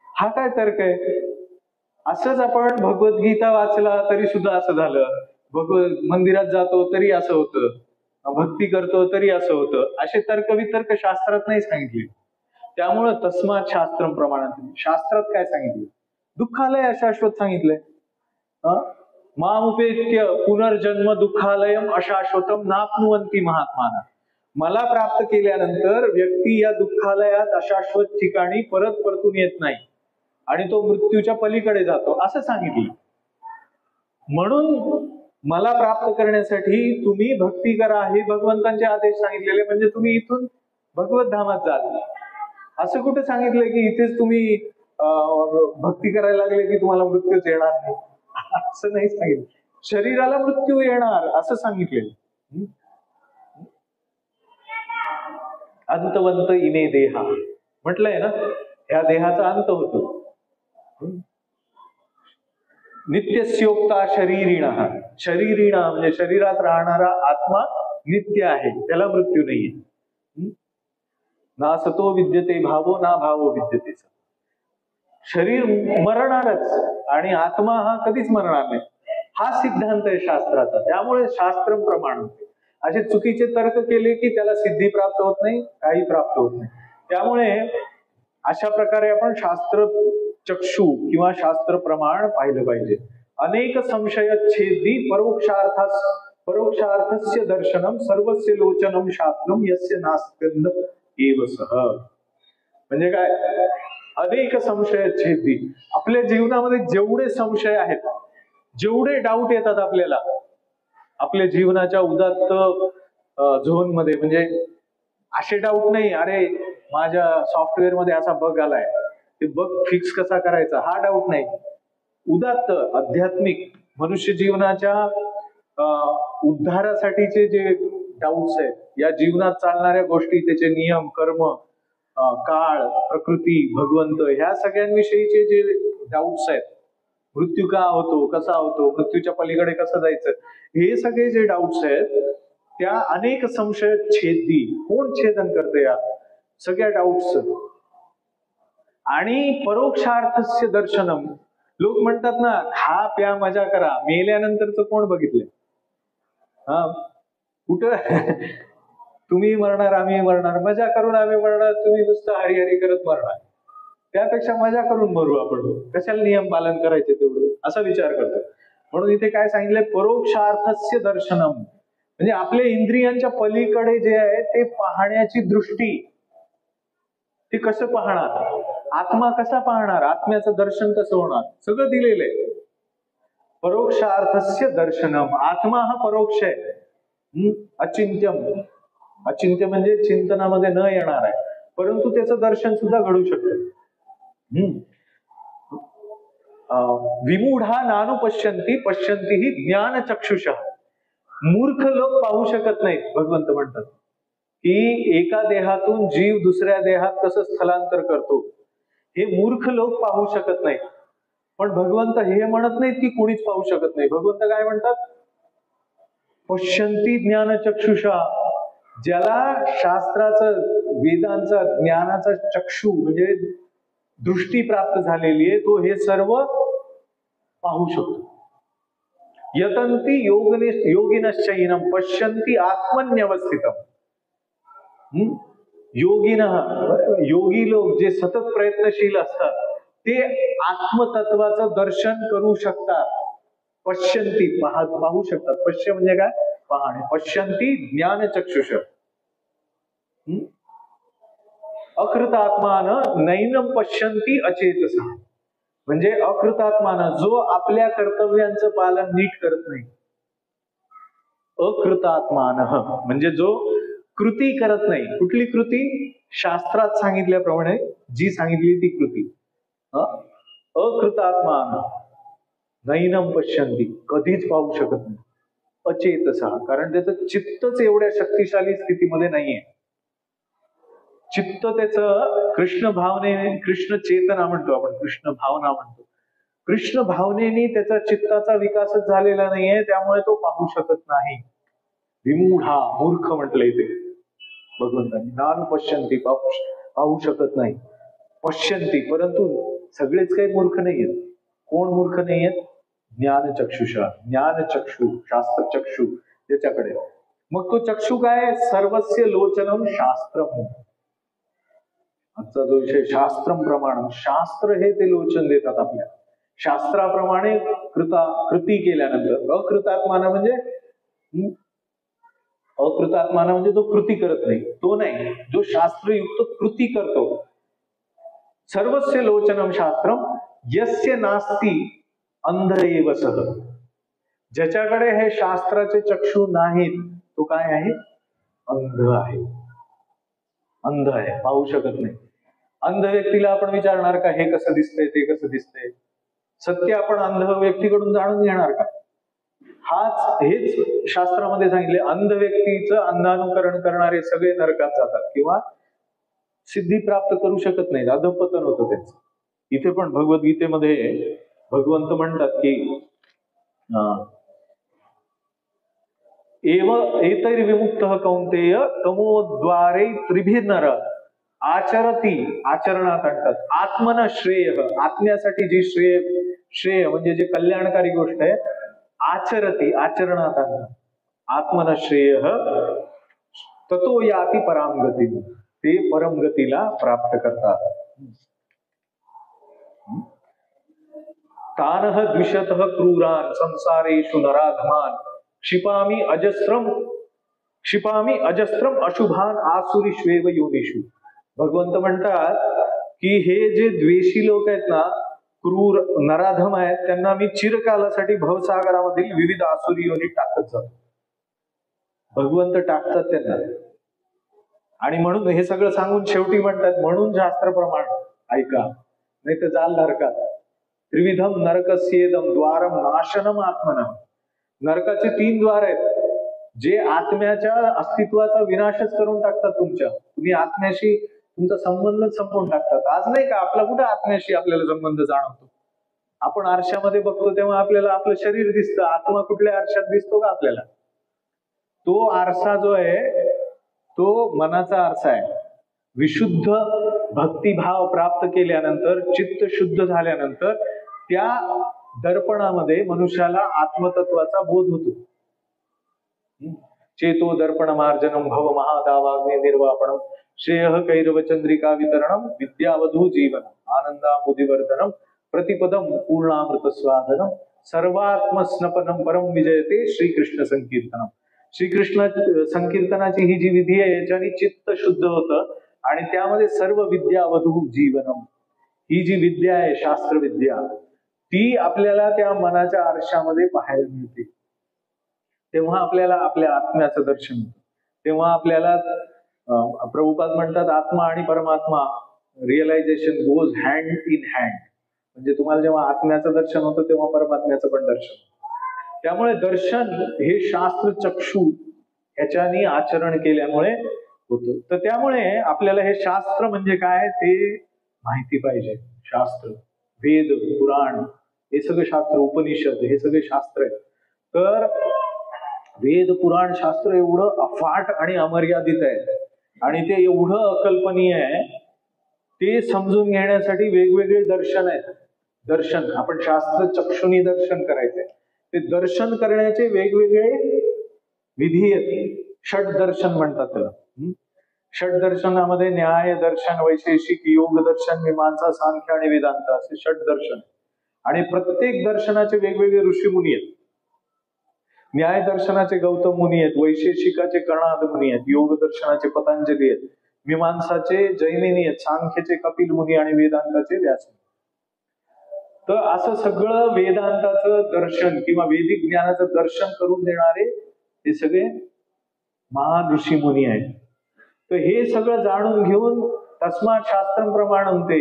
[SPEAKER 1] हा काय तर्क आहे? असंच आपण भगवद्गीता वाचला तरी सुद्धा असं झालं, मंदिरात जातो तरी असं होतं, भक्ती करतो तरी असं होतं. असे तर्क वितर्क शास्त्रात नाही सांगितले. त्यामुळं तस्मात शास्त्रम प्रमाणात, शास्त्रात काय सांगितलं? दुःखालय अशाश्वत सांगितलंय. मामुपेत्य पुनर्जन्म दुःखालयम अशाश्वतम नाप्नुवन्ति महात्माना. मला प्राप्त केल्यानंतर व्यक्ती या दुःखालयात अशाश्वत ठिकाणी परत परतून येत नाही आणि तो मृत्यूच्या पलीकडे जातो असं सांगितलं. म्हणून मला प्राप्त करण्यासाठी तुम्ही भक्ती करा हे भगवंतांचे आदेश सांगितलेले, म्हणजे तुम्ही इथून भगवत धामात जाल. असं कुठे सांगितलंय की इथेच तुम्ही भक्ती करायला लागले की तुम्हाला मृत्यूच येणार नाही? असं नाही सांगितलं. शरीराला मृत्यू येणार असं सांगितलेलं. अंतवंत इमे देहा म्हटलंय ना, ह्या देहाचा अंत होतो. नित्यस्योक्ता शरीरिणः, शरीरिणः म्हणजे शरीरात राहणारा आत्मा नित्य आहे, त्याला मृत्यू नाहीये. ना सतो विद्यते भावो ना भावो विद्यते सतो. शरीर मरणारच आणि आत्मा हा कधीच मरणार नाही, हा सिद्धांत आहे शास्त्राचा. त्यामुळे शास्त्र प्रमाण असे चुकीचे तर्क केले की त्याला सिद्धी प्राप्त होत नाही, काही प्राप्त होत नाही. त्यामुळे अशा प्रकारे आपण शास्त्र चक्षु किंवा शास्त्र प्रमाण पाहिलं पाहिजे. अनेक संशय छेदी परोक्षार्थस्य दर्शनम सर्वस्य लोचनम शास्त्रम यस्य नास्कंद एव सह. म्हणजे काय? अनेक संशय छेदी, आपल्या जीवनामध्ये जेवढे संशय आहेत, जेवढे डाऊट येतात आपल्याला आपल्या जीवनाच्या उदात्त झोन मध्ये, म्हणजे असे डाऊट नाही अरे माझ्या सॉफ्टवेअर मध्ये असा बग आलाय, ते बग फिक्स कसा करायचा, हा डाऊट नाही. उदात्त आध्यात्मिक मनुष्य जीवनाच्या उद्धारासाठीचे जे डाऊट्स आहेत, या जीवनात चालणाऱ्या गोष्टी, त्याचे नियम, कर्म, काळ, प्रकृती, भगवंत, ह्या सगळ्यांविषयीचे जे डाऊट्स आहेत, मृत्यू का होतो, कसा होतो, मृत्यूच्या पलीकडे कसं जायचं, हे सगळे जे डाऊट्स आहेत त्या अनेक संशय छेदी. कोण छेदन करते या सगळ्या डाऊट्स? आणि परोक्षार्थस्य दर्शनम. लोक म्हणतात ना, खा प्या मजा करा, मेल्यानंतरच कोण बघितलंय? कुठं तुम्ही मरणार, आम्ही मरणार, मजा करून आम्ही मरणार, तुम्ही नुसतं हरिहरी करत मरणार. त्यापेक्षा मजा करून मरू आपण, कशाला नियम पालन करायचे तेवढे, असा विचार करतो. म्हणून इथे काय सांगितलंय? परोक्षार्थस्य दर्शनम, म्हणजे आपल्या इंद्रियांच्या पलीकडे जे आहे ते पाहण्याची दृष्टी. ते कसं पाहणार? आत्मा कसा पाहणार? आत्म्याचं दर्शन कसं होणार? सगळं दिलेलं आहे. परोक्षार्थस्य दर्शनम. आत्मा हा परोक्ष आहे, अचिंत्यम. अचिंत्य म्हणजे चिंतनामध्ये न येणार आहे, परंतु त्याचं दर्शन सुद्धा घडू शकतं. विमूढा नानुपश्यन्ति पश्यन्ति ही ज्ञान चक्षुषः. मूर्ख लोक पाहू शकत नाहीत. भगवंत म्हणतात की एका देहातून जीव दुसऱ्या देहात कसं स्थलांतर करतो, हे मूर्ख लोक पाहू शकत नाहीत. पण भगवंत हे म्हणत नाहीत की कोणीच पाहू शकत नाही. भगवंत काय म्हणतात? पश्यन्ति ज्ञान चक्षुषा. ज्याला शास्त्राचं, वेदांचा, ज्ञानाचा चक्षु म्हणजे दृष्टी प्राप्त झालेली आहे, तो हे सर्व पाहू शकतो. यतंती योगिनश्चैनं पश्यन्ति आत्मन्यवस्थितम्. योगी लोक जे सतत प्रयत्नशील असतात ते आत्मतत्वाचं दर्शन करू शकतात. पश्यंती पाहू शकतात. पश्य म्हणजे काय? पाहणे. पश्यंती ज्ञानचक्षुष. अकृतात्मान नैनम पश्यंती अचेतसा. म्हणजे अकृतात्मान जो आपल्या कर्तव्यांचं पालन नीट करत नाही. अकृतात्मान म्हणजे जो कृती करत नाही. कुठली कृती? शास्त्रात सांगितल्याप्रमाणे जी सांगितली ती कृती. अकृतात्मान नैनम पश्यंती, कधीच पाहू शकत नाही. अचेतसा, कारण त्याचं चित्तच एवढ्या शक्तिशाली स्थितीमध्ये नाहीये. चित्त त्याचं कृष्ण भावनेने, कृष्ण चेतना म्हणतो आपण, कृष्ण भावना म्हणतो, कृष्ण भावनेने त्याचा चित्ताचा विकासच झालेला नाहीये, त्यामुळे तो पाहू शकत नाही. विमूढा, मूर्ख म्हटलंय ते भगवंतांनी. नान पश्यंती, पाहू शकत नाही. पश्यंती, परंतु सगळेच काही मूर्ख नाहीयेत. कोण मूर्ख नाहीयेत? ज्ञानचक्षुषा, ज्ञानचक्षु, शास्त्रचक्षु त्याच्याकडे. मग तो चक्षु काय? सर्वस्य लोचनम शास्त्रम. आजचा जो विषय शास्त्रम प्रमाण, शास्त्र हे ते लोचन देतात आपल्याला. शास्त्राप्रमाणे कृती केल्यानंतर. अकृतात्मान म्हणजे जो कृती करत नाही, तो नाही. जो शास्त्रयुक्त कृती करतो. सर्वस्य लोचनम शास्त्रम यस्य नास्ति अंध एव सः. ज्याच्याकडे हे शास्त्राचे चक्षु नाहीत तो काय आहे? अंध आहे. अंध आहे, पाहू शकत नाही. अंध व्यक्तीला आपण विचारणार का हे कसं दिसतंय, ते कसं दिसतंय? सत्य आपण अंध व्यक्तीकडून जाणून घेणार का? हेच शास्त्रामध्ये सांगितले. अंध व्यक्तीचं अंधानुकरण करणारे सगळे नरकात जातात किंवा सिद्धी प्राप्त करू शकत नाहीत, अधःपतन होतं त्यांचं. इथे पण भगवद्गीतेमध्ये भगवंत म्हणतात की एतैर्विमुक्तः कौंतेय तमोद्वारे त्रिभिर्नर आचरती, आचरणात आणतात. आत्मन श्रेय, आत्म्यासाठी जी श्रेय म्हणजे जे कल्याणकारी गोष्ट आहे, आचरती, आचरणात आणतात. आत्मन श्रेय ततो याति परामगती, ते परमगतीला प्राप्त करतात. तानः द्विषतः क्रूरान संसारेषु नराधमान क्षिपामी अजस्रम अशुभान आसुरीष्वेव योनिषु. भगवंत म्हणतात की हे जे द्वेषी लोक आहेत ना, क्रूर नराधम आहेत, त्यांना मी चिरकालासाठी भवसागरामधील विविध आसुरी योनी टाकत जातो. भगवंत टाकतात त्यांना. आणि म्हणून हे सगळं सांगून शेवटी म्हणतात, म्हणून शास्त्रप्रमाण ऐका, नाही तर जाल नरकात. त्रिविधम नरकस्येदम द्वारम नाशनम आत्मनम. नरकाचे 3 द्वार आहेत जे आत्म्याच्या अस्तित्वाचा विनाशच करून टाकतात तुमच्या. तुम्ही आत्म्याशी तुमचा संबंधच संपवून टाकतात. आज नाही का आपला कुठे आत्म्याशी आपल्याला संबंध जाणवतो? आपण आरशामध्ये बघतो तेव्हा आपल्याला आपलं शरीर दिसतं. आत्मा कुठल्या आरशात दिसतो का आपल्याला? तो आरसा जो आहे तो मनाचा आरसा आहे. विशुद्ध भक्तिभाव प्राप्त केल्यानंतर, चित्त शुद्ध झाल्यानंतर त्या दर्पणामध्ये मनुष्याला आत्मतत्वाचा बोध होतो. चेतो दर्पण मार्जनम भव महादावाग्नि निर्वापणम श्रेय कैरव चंद्रिका वितरणम विद्यावधू जीवनम आनंदामुदिवर्धनम प्रतिपदम पूर्णामृत स्वादनम सर्वात्म स्नपनम परम विजयते श्रीकृष्ण संकीर्तनम. श्रीकृष्ण संकीर्तनाची ही जी विधी आहे याच्याने चित्त शुद्ध होतं आणि त्यामध्ये सर्व विद्यावधू जीवनम, ही जी विद्या आहे शास्त्र विद्या, ती आपल्याला त्या मनाच्या आरशामध्ये पाहायला मिळते. तेव्हा आपल्याला आपल्या आत्म्याचं दर्शन होतं. तेव्हा आपल्याला प्रभुपाद म्हणतात आत्मा आणि परमात्मा realization goes hand in hand. म्हणजे तुम्हाला जेव्हा आत्म्याचं दर्शन होतं तेव्हा परमात्म्याचं पण दर्शन होतं. त्यामुळे दर्शन हे शास्त्र चक्षु ह्याच्यानी आचरण केल्यामुळे होतं. तर त्यामुळे आपल्याला हे शास्त्र म्हणजे काय ते माहिती पाहिजे. शास्त्र, वेद, पुराण हे सगळे शास्त्र, उपनिषद हे सगळे शास्त्र आहेत. तर वेद, पुराण, शास्त्र एवढं अफाट आणि अमर्यादित आहे आणि ते एवढं अकल्पनीय आहे. ते समजून घेण्यासाठी वेगवेगळे दर्शन आहेत. दर्शन आपण शास्त्र चक्षुनी दर्शन करायचंय. ते दर्शन करण्याचे वेगवेगळे विधी आहेत. षट दर्शन म्हणतात त्याला. षट दर्शनामध्ये न्याय दर्शन, वैशेषिक, योग दर्शन, मीमांसा, सांख्य आणि वेदांत असे षट दर्शन. आणि प्रत्येक दर्शनाचे वेगवेगळे ऋषीमुनी आहेत. न्याय दर्शनाचे गौतम मुनी आहेत, वैशेषिकाचे कर्णाद मुनी आहेत, योग दर्शनाचे पतंजली आहेत, मीमांसाचे जैमिनी आहेत, सांख्याचे कपिल मुनी आणि वेदांताचे व्यास. तर असं सगळं वेदांताचं दर्शन किंवा वैदिक ज्ञानाचं दर्शन करून देणारे हे सगळे महान ऋषी मुनी आहेत. तर हे सगळं जाणून घेऊन तस्मात् शास्त्रम प्रमाणन्ते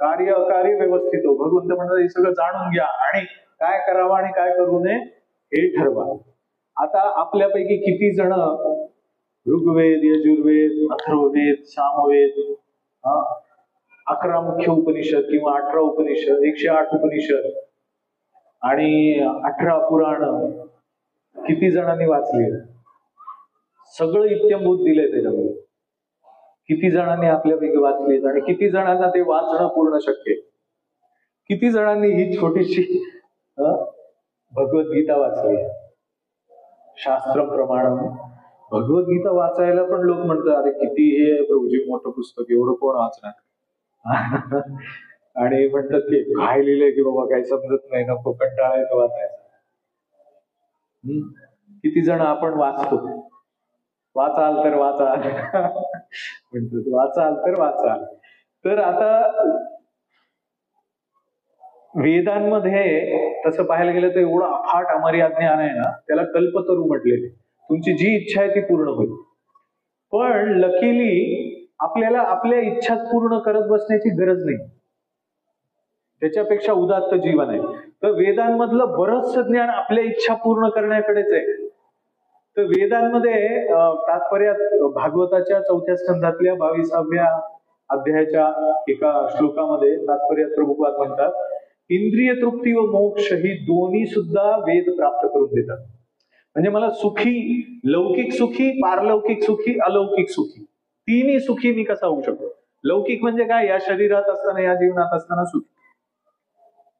[SPEAKER 1] कार्य अकार्य व्यवस्थित हो. भगवंत म्हणतात हे सगळं जाणून घ्या आणि काय करावं आणि काय करू नये हे ठरवा. आता आपल्यापैकी किती जण ऋग्वेद, यजुर्वेद, अथर्ववेद, सामवेद, 11 मुख्य उपनिषद किंवा 18 उपनिषद, 108 उपनिषद आणि 18 पुराण किती जणांनी वाचले? सगळं इत्यंभूत दिलंय त्याच्यामध्ये. किती जणांनी आपल्यापैकी वाचले आणि किती जणांना ते वाचणं पूर्ण शक्य आहे? किती जणांनी ही छोटीशी भगवद्गीता वाचली? शास्त्र प्रमाण भगवद्गीता वाचायला पण लोक म्हणतात अरे किती हे प्रभूजी मोठं पुस्तक, एवढं कोण वाचणार? आणि म्हणतात की काय लिहिलंय की बाबा काही समजत नाही, नको, कंटाळा येतो वाचायचा. किती जण आपण वाचतो? वाचाल तर वाचाल म्हणतो, वाचाल तर वाचाल. तर आता वेदांमध्ये तसं पाहायला गेलं तर एवढं अफाट अमर्याद ज्ञान आहे ना, त्याला कल्पतरू म्हटलेले. तुमची जी इच्छा आहे ती पूर्ण होईल. पण लकीली आपल्याला आपल्या इच्छा पूर्ण करत बसण्याची गरज नाही. त्याच्यापेक्षा उदात्त जीवन आहे. तर वेदांमधलं बरंचसं ज्ञान आपल्या इच्छा पूर्ण करण्याकडेच आहे. तर वेदांमध्ये तात्पर्यात भागवताच्या 4थ्या स्कंधातल्या 22व्या अध्यायाच्या एका श्लोकामध्ये तात्पर्यात प्रभुपाद म्हणतात, इंद्रिय तृप्ती व मोक्ष ही दोन्ही सुद्धा वेद प्राप्त करून देतात. म्हणजे मला सुखी, लौकिक सुखी, पारलौकिक सुखी, अलौकिक सुखी, तिन्ही सुखी मी कसा होऊ शकतो? लौकिक म्हणजे काय? या शरीरात असताना, या जीवनात असताना सुखी.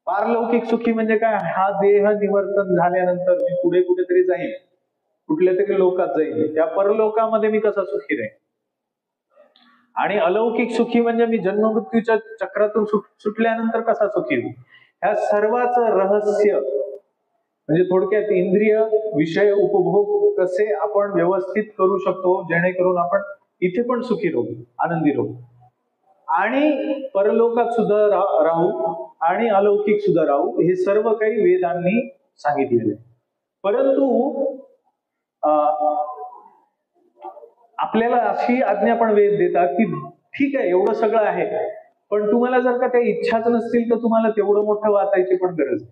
[SPEAKER 1] पारलौकिक सुखी म्हणजे काय? हा देह निवर्तन झाल्यानंतर मी पुढे कुठेतरी जाईल, कुठल्या तरी लोकात जाईल, त्या परलोकामध्ये मी कसा सुखी राहील. आणि अलौकिक सुखी म्हणजे मी जन्ममृत्यूच्या चक्रातून सुटल्यानंतर कसा सुखी होईल. ह्या सर्वांचं रहस्य म्हणजे थोडक्यात इंद्रिय विषय उपभोग कसे आपण व्यवस्थित करू शकतो जेणेकरून आपण इथे पण सुखी राहू, आनंदी राहू आणि परलोकात सुद्धा राहू आणि अलौकिक सुद्धा राहू. हे सर्व काही वेदांनी सांगितलेले. परंतु आपल्याला अशी आज्ञा पण वेद देतात की ठीक आहे एवढं सगळं आहे, पण तुम्हाला जर का त्या इच्छाच नसतील तर तुम्हाला तेवढं मोठं वाचायची पण गरज नाही,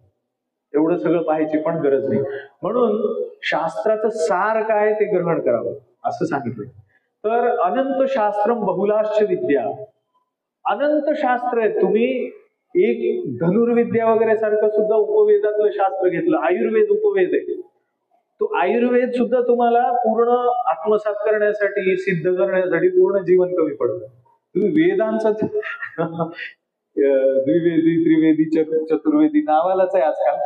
[SPEAKER 1] एवढं सगळं पाहायची पण गरज नाही. म्हणून शास्त्राचं सार काय ते ग्रहण करावं असं सांगितलं. तर अनंत शास्त्रम बहुलाश्च विद्या, अनंत शास्त्र आहे. तुम्ही एक धनुर्विद्या वगैरे सारखं सुद्धा उपवेदातलं शास्त्र घेतलं, आयुर्वेद उपवेद आहे, तो आयुर्वेद सुद्धा तुम्हाला पूर्ण आत्मसात करण्यासाठी, सिद्ध करण्यासाठी पूर्ण जीवन कमी पडतं. तुम्ही वेदांचा द्विवेदी, त्रिवेदी, चतुर्वेदी नावालाच आहे आजकाल,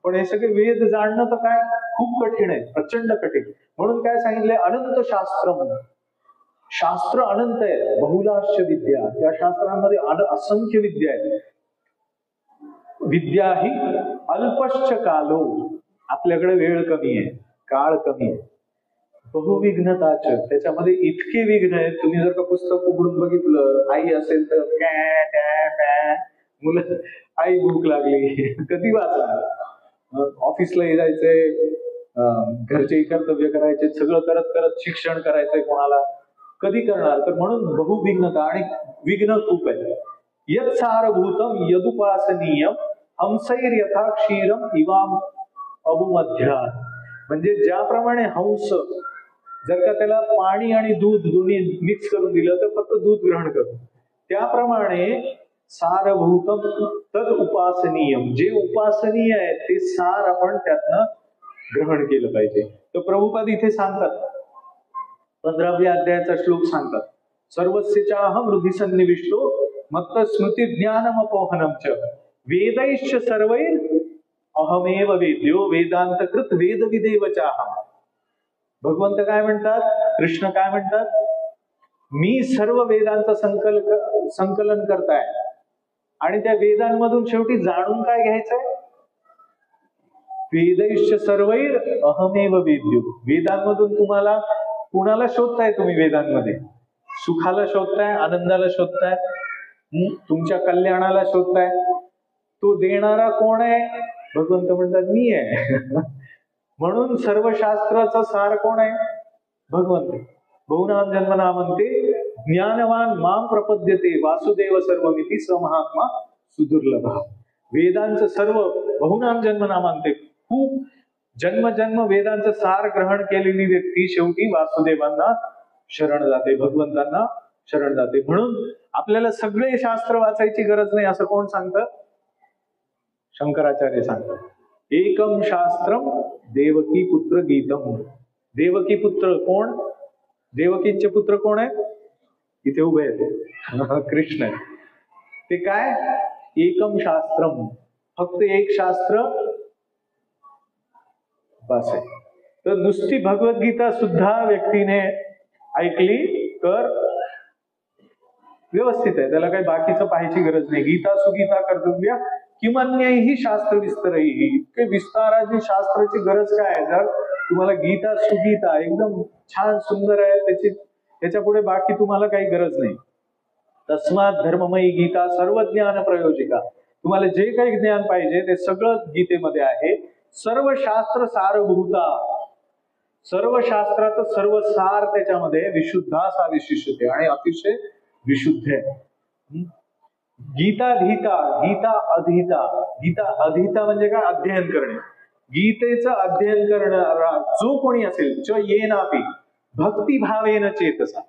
[SPEAKER 1] पण हे सगळे वेद जाणणं तर काय खूप कठीण आहे, प्रचंड कठीण. म्हणून काय सांगितलंय? अनंत शास्त्र म्हणून. शास्त्र अनंत आहे, बहुलाश्च विद्या, त्या शास्त्रांमध्ये असंख्य विद्या आहेत. विद्या ही अल्पश्च कालो, आपल्याकडे वेळ कमी आहे, काळ कमी आहे. बहुविघ्नताच, त्याच्यामध्ये इतके विघ्न आहेत. तुम्ही जर का पुस्तक उघडून बघितलं, आई असेल तर मुलं, आई भूक लागली, कधी वाचणार? ऑफिसला जायचंय, घरचे कर्तव्य करायचे, सगळं करत करत शिक्षण करायचंय कोणाला, कधी करणार? तर म्हणून बहुविघ्नता आणि विघ्न खूप आहे. यत् सारभूतम यदुपासनीयम हंसैर यथा क्षीरम इवाम अबुमध्यात. म्हणजे ज्याप्रमाणे हंस जर का त्याला पाणी आणि दूध दोन्ही मिक्स करून दिलं तर फक्त दूध ग्रहण करतो, त्याप्रमाणे सारभूतम तद उपासनीयम, जे उपासनीय आहे ते सार आपण त्यातनं ग्रहण केलं पाहिजे. तर प्रभुपाद इथे सांगतात, 15व्या अध्यायाचा श्लोक सांगतात, सर्वस्य चाहम हृदि सन्निविष्टो मत्त स्मृती ज्ञानम अपोहनम च वेदैश्च सर्वैर अहमेव वेद्यो वेदांत कृत वेद विदेव चाहम. भगवंत काय म्हणतात, कृष्ण काय म्हणतात, मी सर्व वेदांचं संकलन करताय आणि त्या वेदांमधून शेवटी जाणून काय घ्यायचंय, वेदैश्च सर्वैर अहमेव वेद्यो. वेदांमधून तुम्हाला कुणाला शोधताय, तुम्ही वेदांमध्ये सुखाला शोधताय, आनंदाला शोधताय, तुमच्या कल्याणाला शोधताय. तो देणारा कोण आहे, भगवंत म्हणतात मी आहे. म्हणून सर्व शास्त्राचा सार कोण आहे, भगवंत. बहुनाम जन्मनामन्ते ज्ञानवान माम प्रपद्यते वासुदेव सर्वमिती स महात्मा सुदुर्लभ. वेदांचं सर्व बहुनाम जन्मनामांते, खूप जन्म वेदांचं सार ग्रहण केलेली व्यक्ती शेवटी वासुदेवांना शरण जाते, भगवंतांना शरण जाते. म्हणून आपल्याला सगळे शास्त्र वाचायची गरज नाही असं कोण सांगतं, शंकराचार्य सांगतात. एकम शास्त्रम देवकी पुत्र गीतम. देवकी पुत्र कोण, देवकीचे पुत्र कोण आहे, इथे उभे आहेत कृष्ण आहे. ते काय, एकम शास्त्रम, फक्त एक शास्त्र बस आहे. तर नुसती भगवद्गीता सुद्धा व्यक्तीने ऐकली तर व्यवस्थित आहे, त्याला काही बाकीचं पाहायची गरज नाही. गीता सुगीता कर्तव्य किमन्यही शास्त्र विस्तरही. इतके विस्ताराची शास्त्राची गरज काय आहे, जर तुम्हाला गीता सुगीता एकदम छान सुंदर आहे, त्याच्या पुढे बाकी तुम्हाला काही गरज नाही. तस्मात धर्ममयी गीता सर्व ज्ञान प्रयोजिका. तुम्हाला जे काही ज्ञान पाहिजे ते सगळं गीतेमध्ये आहे. सर्व शास्त्र सारभूता, सर्व शास्त्राचं सर्व सार त्याच्यामध्ये विशुद्धा सा विशिष्टते आणि अतिशय विशुद्ध आहे. गीताधीता, गीता अधीता. गीता अधीता म्हणजे काय, अध्ययन करणे. गीतेचं अध्ययन करणारा जो कोणी असेल, च येनापि भक्तिभावेन चेतसा,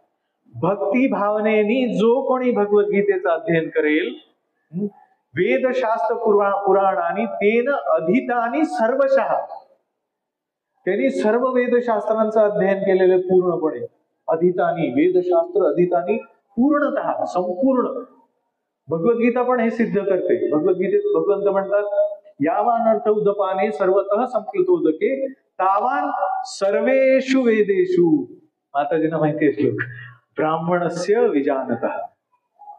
[SPEAKER 1] भक्ती भावनेनी जो कोणी भगवद्गीतेचं अध्ययन करेल, वेदशास्त्र पुराणानी तेन अधीतानी सर्वशः, त्यांनी सर्व वेदशास्त्रांचं अध्ययन केलेले पूर्णपणे. अधीतानी, वेदशास्त्र अधीतानी पूर्णतः, संपूर्ण. भगवद्गीता पण हे सिद्ध करते. भगवद्गीतेत भगवंत म्हणतात, यावान अर्थ उदपाने सर्वतः संप्लुतोदके तावान सर्वेषु वेदेषु. माताजींना माहिती आहे श्लोक, ब्राह्मणस्य विजानतः.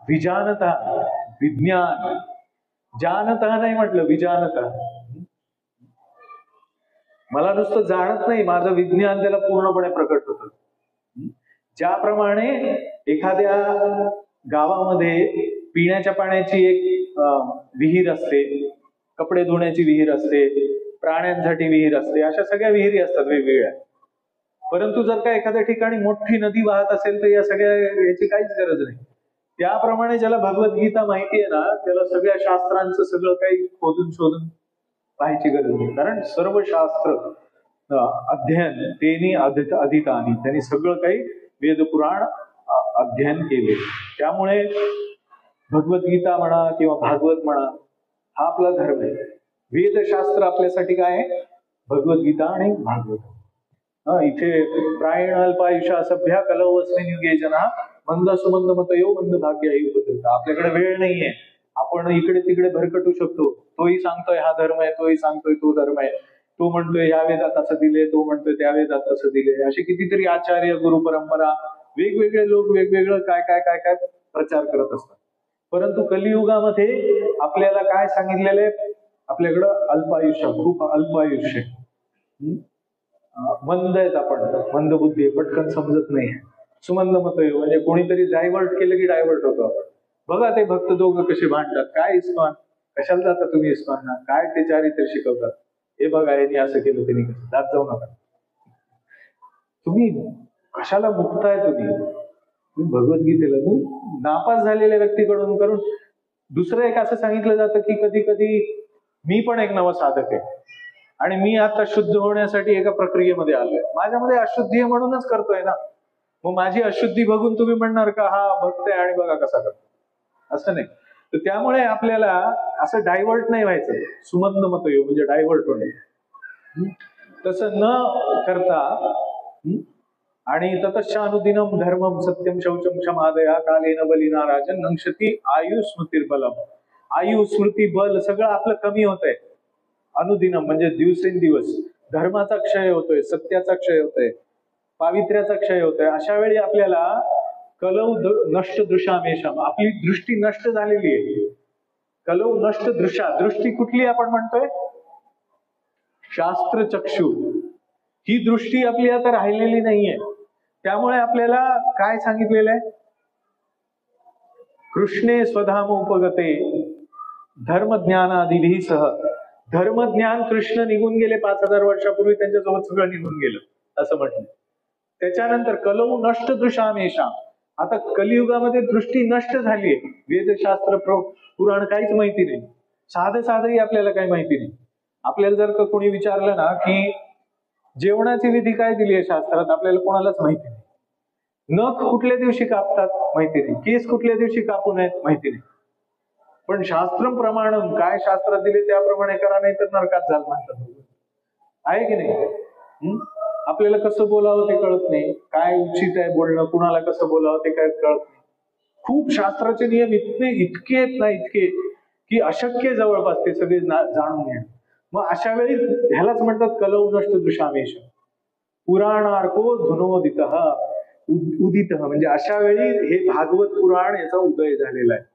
[SPEAKER 1] विजानतः विज्ञान, जानतः नाही म्हटलं, विजानतः. मला नुसतं जाणत नाही, माझं विज्ञान त्याला पूर्णपणे प्रकट होतं. ज्याप्रमाणे एखाद्या गावामध्ये पिण्याच्या पाण्याची एक विहीर असते, कपडे धुण्याची विहीर असते, प्राण्यांसाठी विहीर असते, अशा सगळ्या विहिरी असतात वेगवेगळ्या. परंतु जर का एखाद्या ठिकाणी मोठी नदी वाहत असेल तर या सगळ्या याची काहीच गरज नाही. त्याप्रमाणे ज्याला भगवद्गीता माहिती आहे ना, त्याला सगळ्या शास्त्रांचं सगळं काही शोधून पाहायची गरज नाही. कारण सर्व शास्त्र अध्ययन तेनी अधीतानी, त्यांनी सगळं काही वेदपुराण अध्ययन केले. त्यामुळे भगवद्गीता म्हणा किंवा भागवत म्हणा, हा आपला धर्म आहे. वेदशास्त्र आपल्यासाठी काय आहे, भगवद्गीता आणि भागवत. इथे प्रायण अल्पायुषा सभ्या कलौ अस्मिन् युगे जना मंद सुमंद मतयो मंद भाग्याही उपद्रता. आपल्याकडे वेळ नाहीये, आपण इकडे तिकडे भरकटू शकतो. तोही सांगतोय हा धर्म आहे, तोही सांगतोय तो धर्म आहे, तो म्हणतोय ह्या वेदात असं दिले, तो म्हणतोय त्या वेदात तसं दिले. असे कितीतरी आचार्य, गुरु परंपरा, वेगवेगळे लोक वेगवेगळं काय काय काय काय प्रचार करत असतात. परंतु कलियुगामध्ये आपल्याला काय सांगितलेलं आहे, आपल्याकडं अल्पायुष्य, खूप अल्पायुष्य, मंद आहेत, आपण मंद बुद्धी, पटकन समजत नाही. सुमंद मत म्हणजे कोणीतरी डायव्हर्ट केलं की डायव्हर्ट होतो आपण. बघा ते भक्त दोघं कसे भांडतात, काय इस्कॉन, कशाला जाता तुम्ही इस्कॉनला, काय ते चारित्र शिकवतात, हे बघा यांनी असं केलं त्यांनी कसं, जात जाऊ नका. तुम्ही कशाला मुक्ताय, तुम्ही भगवद्गीतेला नापास झालेल्या व्यक्तीकडून करून. दुसरं एक असं सांगितलं जातं की कधी कधी मी पण एक नवा साधक आहे आणि मी आता शुद्ध होण्यासाठी एका प्रक्रियेमध्ये आलोय, माझ्यामध्ये अशुद्धी आहे म्हणूनच करतोय ना. मग माझी अशुद्धी बघून तुम्ही म्हणणार का हा भक्त आहे आणि बघा कसा करतो, असं नाही. तर त्यामुळे आपल्याला असं डायव्हर्ट नाही व्हायचं. सुमंद मत म्हणजे डायव्हर्ट होणे, तसं न करता. आणि ततश्चानुदिनम धर्मम सत्यम शौचम क्षमादया कालेन बलिना राजन नंक्षती आयु स्मृतिर्बलम. आयु स्मृती बल सगळं आपलं कमी होत आहे. अनुदिनम म्हणजे दिवसेंदिवस धर्माचा क्षय होतोय, सत्याचा क्षय होतोय, पावित्र्याचा क्षय होतोय, अशा वेळी आपल्याला कलौ नष्ट दृशामेशम, आपली दृष्टी नष्ट झालेली आहे. कलौ नष्ट दृशा, दृष्टी कुठली आपण म्हणतोय? शास्त्र चक्षु, ही दृष्टी आपली आता राहिलेली नाहीये. त्यामुळे आपल्याला काय सांगितलेलं आहे? कृष्णे स्वधाम उपगते धर्मज्ञानादिभिः सह. धर्मज्ञान कृष्ण निघून गेले 5000 वर्षापूर्वी, त्यांच्यासोबत सगळं निघून गेलं असं म्हटलं. त्याच्यानंतर कलौ नष्ट दृशामेशा, आता कलियुगामध्ये दृष्टी नष्ट झालीये. वेदशास्त्र पुराण काहीच माहिती नाही, साधंही आपल्याला काही माहिती नाही. आपल्याला जर का कोणी विचारलं ना की जेवणाची विधी काय दिली आहे शास्त्रात, आपल्याला कोणालाच माहिती नाही. नख कुठल्या दिवशी कापतात माहिती नाही, केस कुठल्या दिवशी कापू नयेत माहिती नाही. पण शास्त्रम प्रमाणम, काय शास्त्रात दिले त्याप्रमाणे करा, नाही तर नरकात जाल म्हणतात. आहे की नाही? आपल्याला कसं बोलावं ते कळत नाही, काय उचित आहे बोलणं, कुणाला कसं बोलावं ते काय कळत नाही. खूप शास्त्राचे नियम इतके आहेत ना, इतके की अशक्य जवळपास ते सगळे जाणून घेणं. मग अशा वेळी ह्यालाच म्हणतात कलौ नष्ट दृशामेश. पुराणार्को धुनोदित उदित, म्हणजे अशा वेळी हे भागवत पुराण याचा उदय झालेला आहे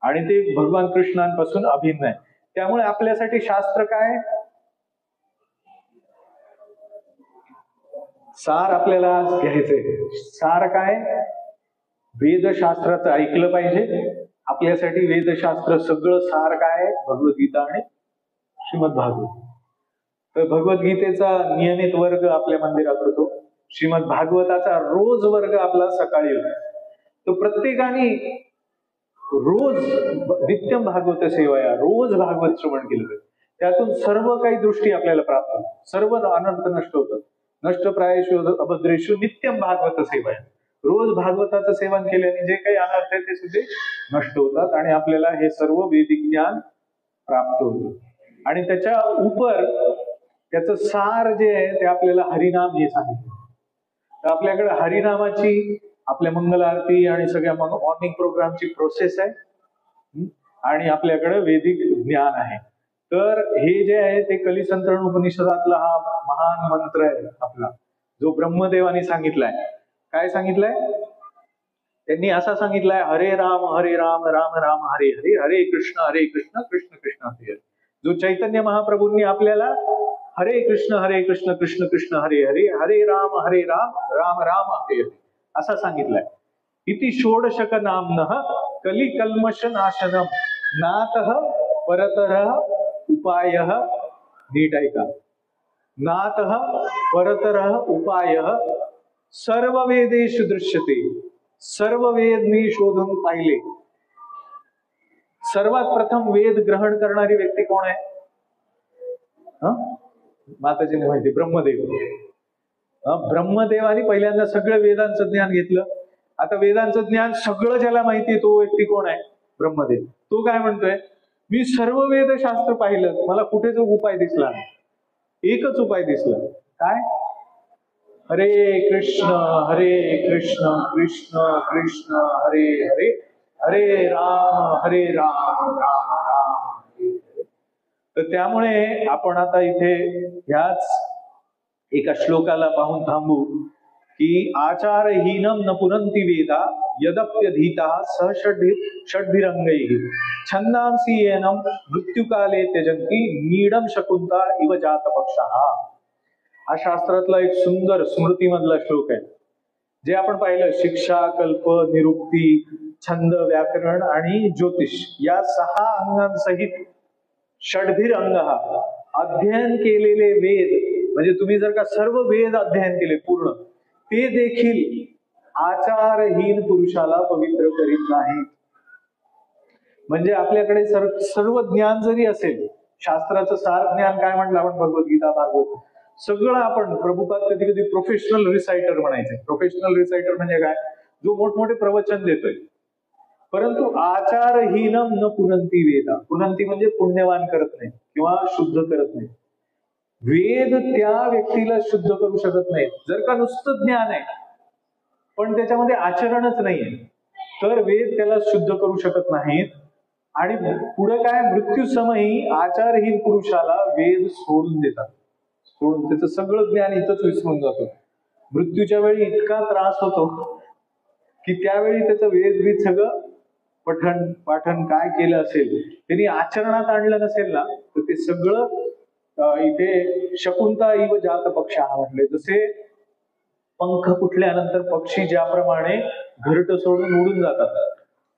[SPEAKER 1] आणि ते भगवान कृष्णांपासून अभिन्न आहे. त्यामुळे आपल्यासाठी शास्त्र काय? सार आपल्याला घ्यायचंय. सार काय? वेदशास्त्राचं ऐकलं पाहिजे. आपल्यासाठी वेदशास्त्र सगळं सार काय? भगवद्गीता आणि श्रीमद भागवत. तर भगवद्गीतेचा नियमित वर्ग आपल्या मंदिरात होतो. श्रीमद भागवताचा रोज वर्ग आपला सकाळी होतो. तर प्रत्येकाने रोज नित्यम भागवत सेवया, रोज भागवत श्रवण केलं पाहिजे. त्यातून सर्व काही दृष्टी आपल्याला प्राप्त होतात, सर्व अनर्थ नष्ट होतात. नष्ट प्रायेषु अभद्रेषु नित्यम भागवत सेवया. रोज भागवताचं सेवन केल्याने जे काही अनर्थ आहे ते सुद्धा नष्ट होतात आणि आपल्याला हे सर्व वैदिक ज्ञान प्राप्त होतं. आणि त्याच्या उपर त्याचं सार जे आहे ते आपल्याला हरिनाम हे सांगितलं. तर आपल्याकडे हरिनामाची, आपल्या मंगल आरती आणि सगळ्या मॉर्निंग प्रोग्रामची प्रोसेस आहे आणि आपल्याकडे वैदिक ज्ञान आहे. तर हे जे आहे ते कलिसंतरण उपनिषदातला हा महान मंत्र आहे आपला, जो ब्रह्मदेवाने सांगितलाय. काय सांगितलंय त्यांनी? असा सांगितलाय, हरे राम राम राम हरे हरे, हरे कृष्ण कृष्ण कृष्ण हरे हरे. जो चैतन्य महाप्रभूंनी आपल्याला हरे कृष्ण कृष्ण कृष्ण हरे हरे, हरे राम राम राम हरे हरे असा सांगितलाय. इति षोडशक नामनः कली कल्मष नाशनम नातः परतरः उपायः. नीट ऐका. नातः परतरः उपायः सर्व वेदेषु दृश्यते. सर्व वेद मी शोधून पाहिले. सर्वात प्रथम वेद ग्रहण करणारी व्यक्ती कोण आहे? माताजीने माहिती, ब्रह्मदेव. ब्रह्मदेवाने पहिल्यांदा सगळं वेदांचं ज्ञान घेतलं. आता वेदांचं ज्ञान सगळं ज्याला माहिती, तो व्यक्ती कोण आहे? ब्रह्मदेव. तो काय म्हणतोय? मी सर्व वेदशास्त्र पाहिलं, मला कुठे जो उपाय दिसला, एकच उपाय दिसला. काय? हरे कृष्ण कृष्ण कृष्ण हरे हरे, हरे राम राम राम हरे हरे. तर त्यामुळे आपण आता इथे ह्याच एका श्लोकाला पाहून थांबू की आचारहीनम न पुनंती वेदा यदप्यधीता षड्भिरंगैः छंदांसी येनम मृत्युकाले त्यजन्ति नीडम शकुंता इव जातपक्षः. हा शास्त्रातला एक सुंदर स्मृतीमधला श्लोक आहे. जे आपण पाहिलं, शिक्षा, कल्प, निरुक्ती, छंद, व्याकरण आणि ज्योतिष या 6 अंगांसहित षड्भिर अंग हा अध्ययन केलेले वेद, म्हणजे तुम्ही जर का सर्व वेद अध्ययन केले पूर्ण, ते देखील आचारहीन पुरुषाला पवित्र करीत नाही. म्हणजे आपल्याकडे सर्व ज्ञान जरी असेल, शास्त्राचं सार ज्ञान काय म्हटलं आपण, भगवद्गीता, भागवत सगळं आपण, प्रभुपाद कधी कधी प्रोफेशनल रिसायटर म्हणायचे. प्रोफेशनल रिसायटर म्हणजे काय? जो मोठमोठे प्रवचन देतोय. परंतु आचारहीनम न पुनंती वेदा. पुनंती म्हणजे पुण्यवान करत नाही किंवा शुद्ध करत नाही. वेद त्या व्यक्तीला शुद्ध करू शकत नाही. जर का नुसतं ज्ञान आहे पण त्याच्यामध्ये आचरणच नाहीये, तर वेद त्याला शुद्ध करू शकत नाहीत. आणि पुढे काय, मृत्यूसमयी आचारहीन पुरुषाला वेद सोडून देतात, सोडून त्याचं सगळं ज्ञान इथंच विसरून जातो. मृत्यूच्या वेळी इतका त्रास होतो की त्यावेळी त्याचं वेद सगळं पाठन काय केलं असेल, त्यांनी आचरणात आणलं नसेल ना, तर ते सगळं इथे शकुंता इव जात पक्ष म्हटले. जसे पंख फुटल्यानंतर पक्षी ज्याप्रमाणे घरट सोडून उडून जातात,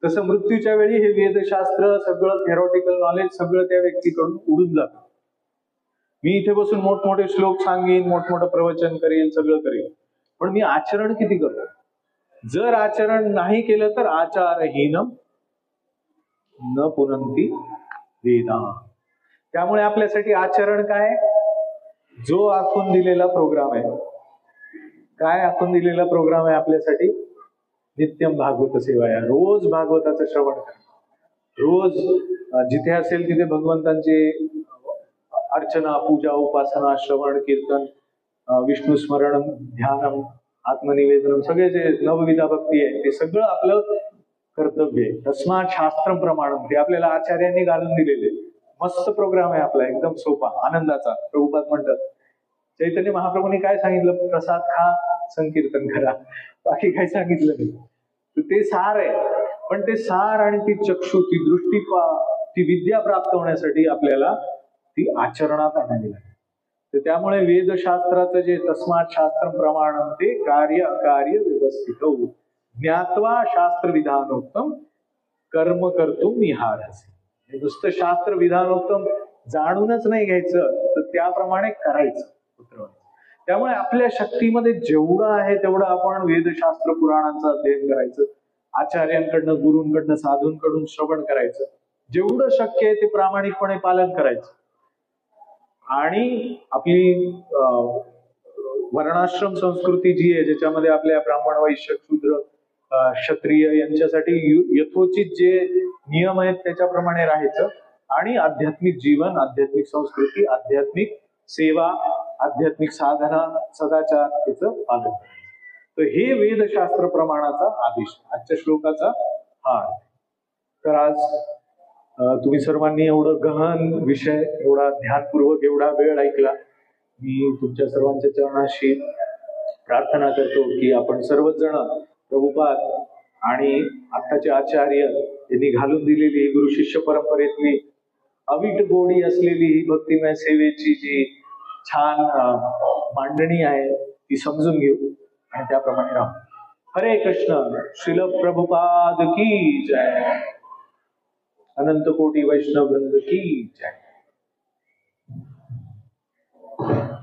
[SPEAKER 1] तसं मृत्यूच्या वेळी हे वेदशास्त्र सगळं थेरॉटिकल नॉलेज सगळं त्या व्यक्तीकडून उडून जातं. मी इथे बसून मोठमोठे श्लोक सांगेन, मोठमोठं प्रवचन करेन, सगळं करेन, पण मी आचरण किती करतो? जर आचरण नाही केलं तर आचारहीनम न पुनंती वेदा. त्यामुळे आपल्यासाठी आचरण काय? जो आखून दिलेला प्रोग्राम आहे. काय आखून दिलेला प्रोग्राम आहे आपल्यासाठी? नित्यम भागवत सेवाया, रोज भागवताचं श्रवण करा. रोज जिथे असेल तिथे भगवंतांचे अर्चना, पूजा, उपासना, श्रवण, कीर्तन, विष्णू स्मरण, ध्यानम, आत्मनिवेदनम, सगळे जे नवविधा भक्ती आहे ते सगळं आपलं कर्तव्य आहे. तस्मात् शास्त्रम प्रमाणम, ते आपल्याला आचार्यांनी घालून दिलेले मस्त प्रोग्राम आहे आपला, एकदम सोपा, आनंदाचा. प्रभुपाद म्हणतात, चैतन्य महाप्रभूंनी काय सांगितलं? प्रसाद खा, संकीर्तन करा, बाकी काही सांगितलं नाही. ते सार आहे. पण ते सार आणि ती चक्षु, ती दृष्टी, ती विद्या प्राप्त होण्यासाठी आपल्याला ती आचरणात आणावी लागते. तर त्यामुळे वेदशास्त्राचं जे तस्मात् शास्त्रम प्रमाणम ते कार्य अकार्य व्यवस्थित ज्ञात्वा शास्त्र विधानोक्तम कर्म कर्तुम इहारसे. नुसतं शास्त्र विधानोक्तम जाणूनच नाही घ्यायचं, तर त्याप्रमाणे करायचं. त्यामुळे आपल्या शक्तीमध्ये जेवढं आहे तेवढं आपण वेदशास्त्र पुराणांचं अध्ययन करायचं, आचार्यांकडनं, गुरूंकडनं, साधूंकडून श्रवण करायचं, जेवढं शक्य आहे ते प्रामाणिकपणे पालन करायचं. आणि आपली वर्णाश्रम संस्कृती जी आहे, ज्याच्यामध्ये आपल्या ब्राह्मण, वैश्य, शूद्र, क्षत्रिय यांच्यासाठी यथोचित जे नियम आहेत त्याच्याप्रमाणे राहायचं. आणि आध्यात्मिक जीवन, आध्यात्मिक संस्कृती, आध्यात्मिक सेवा, आध्यात्मिक साधना, सदाचार याचं पालन करायचं. तर हे वेदशास्त्र प्रमाणाचा आदेश आजच्या श्लोकाचा हा. तर आज तुम्ही सर्वांनी एवढं गहन विषय, एवढा ध्यानपूर्वक एवढा वेळ ऐकला. मी तुमच्या सर्वांच्या चरणाशी प्रार्थना करतो की आपण सर्वच जण प्रभुपाद आणि आत्ताचे आचार्य यांनी घालून दिलेली ही गुरु शिष्य परंपरेतली अवीट गोडी असलेली ही भक्तिमय सेवेची जी छान मांडणी आहे ती समजून घेऊ आणि त्याप्रमाणे राहू. हरे कृष्ण. श्रील प्रभुपाद की जय. अनंत कोटी वैष्णव वृंद की जय.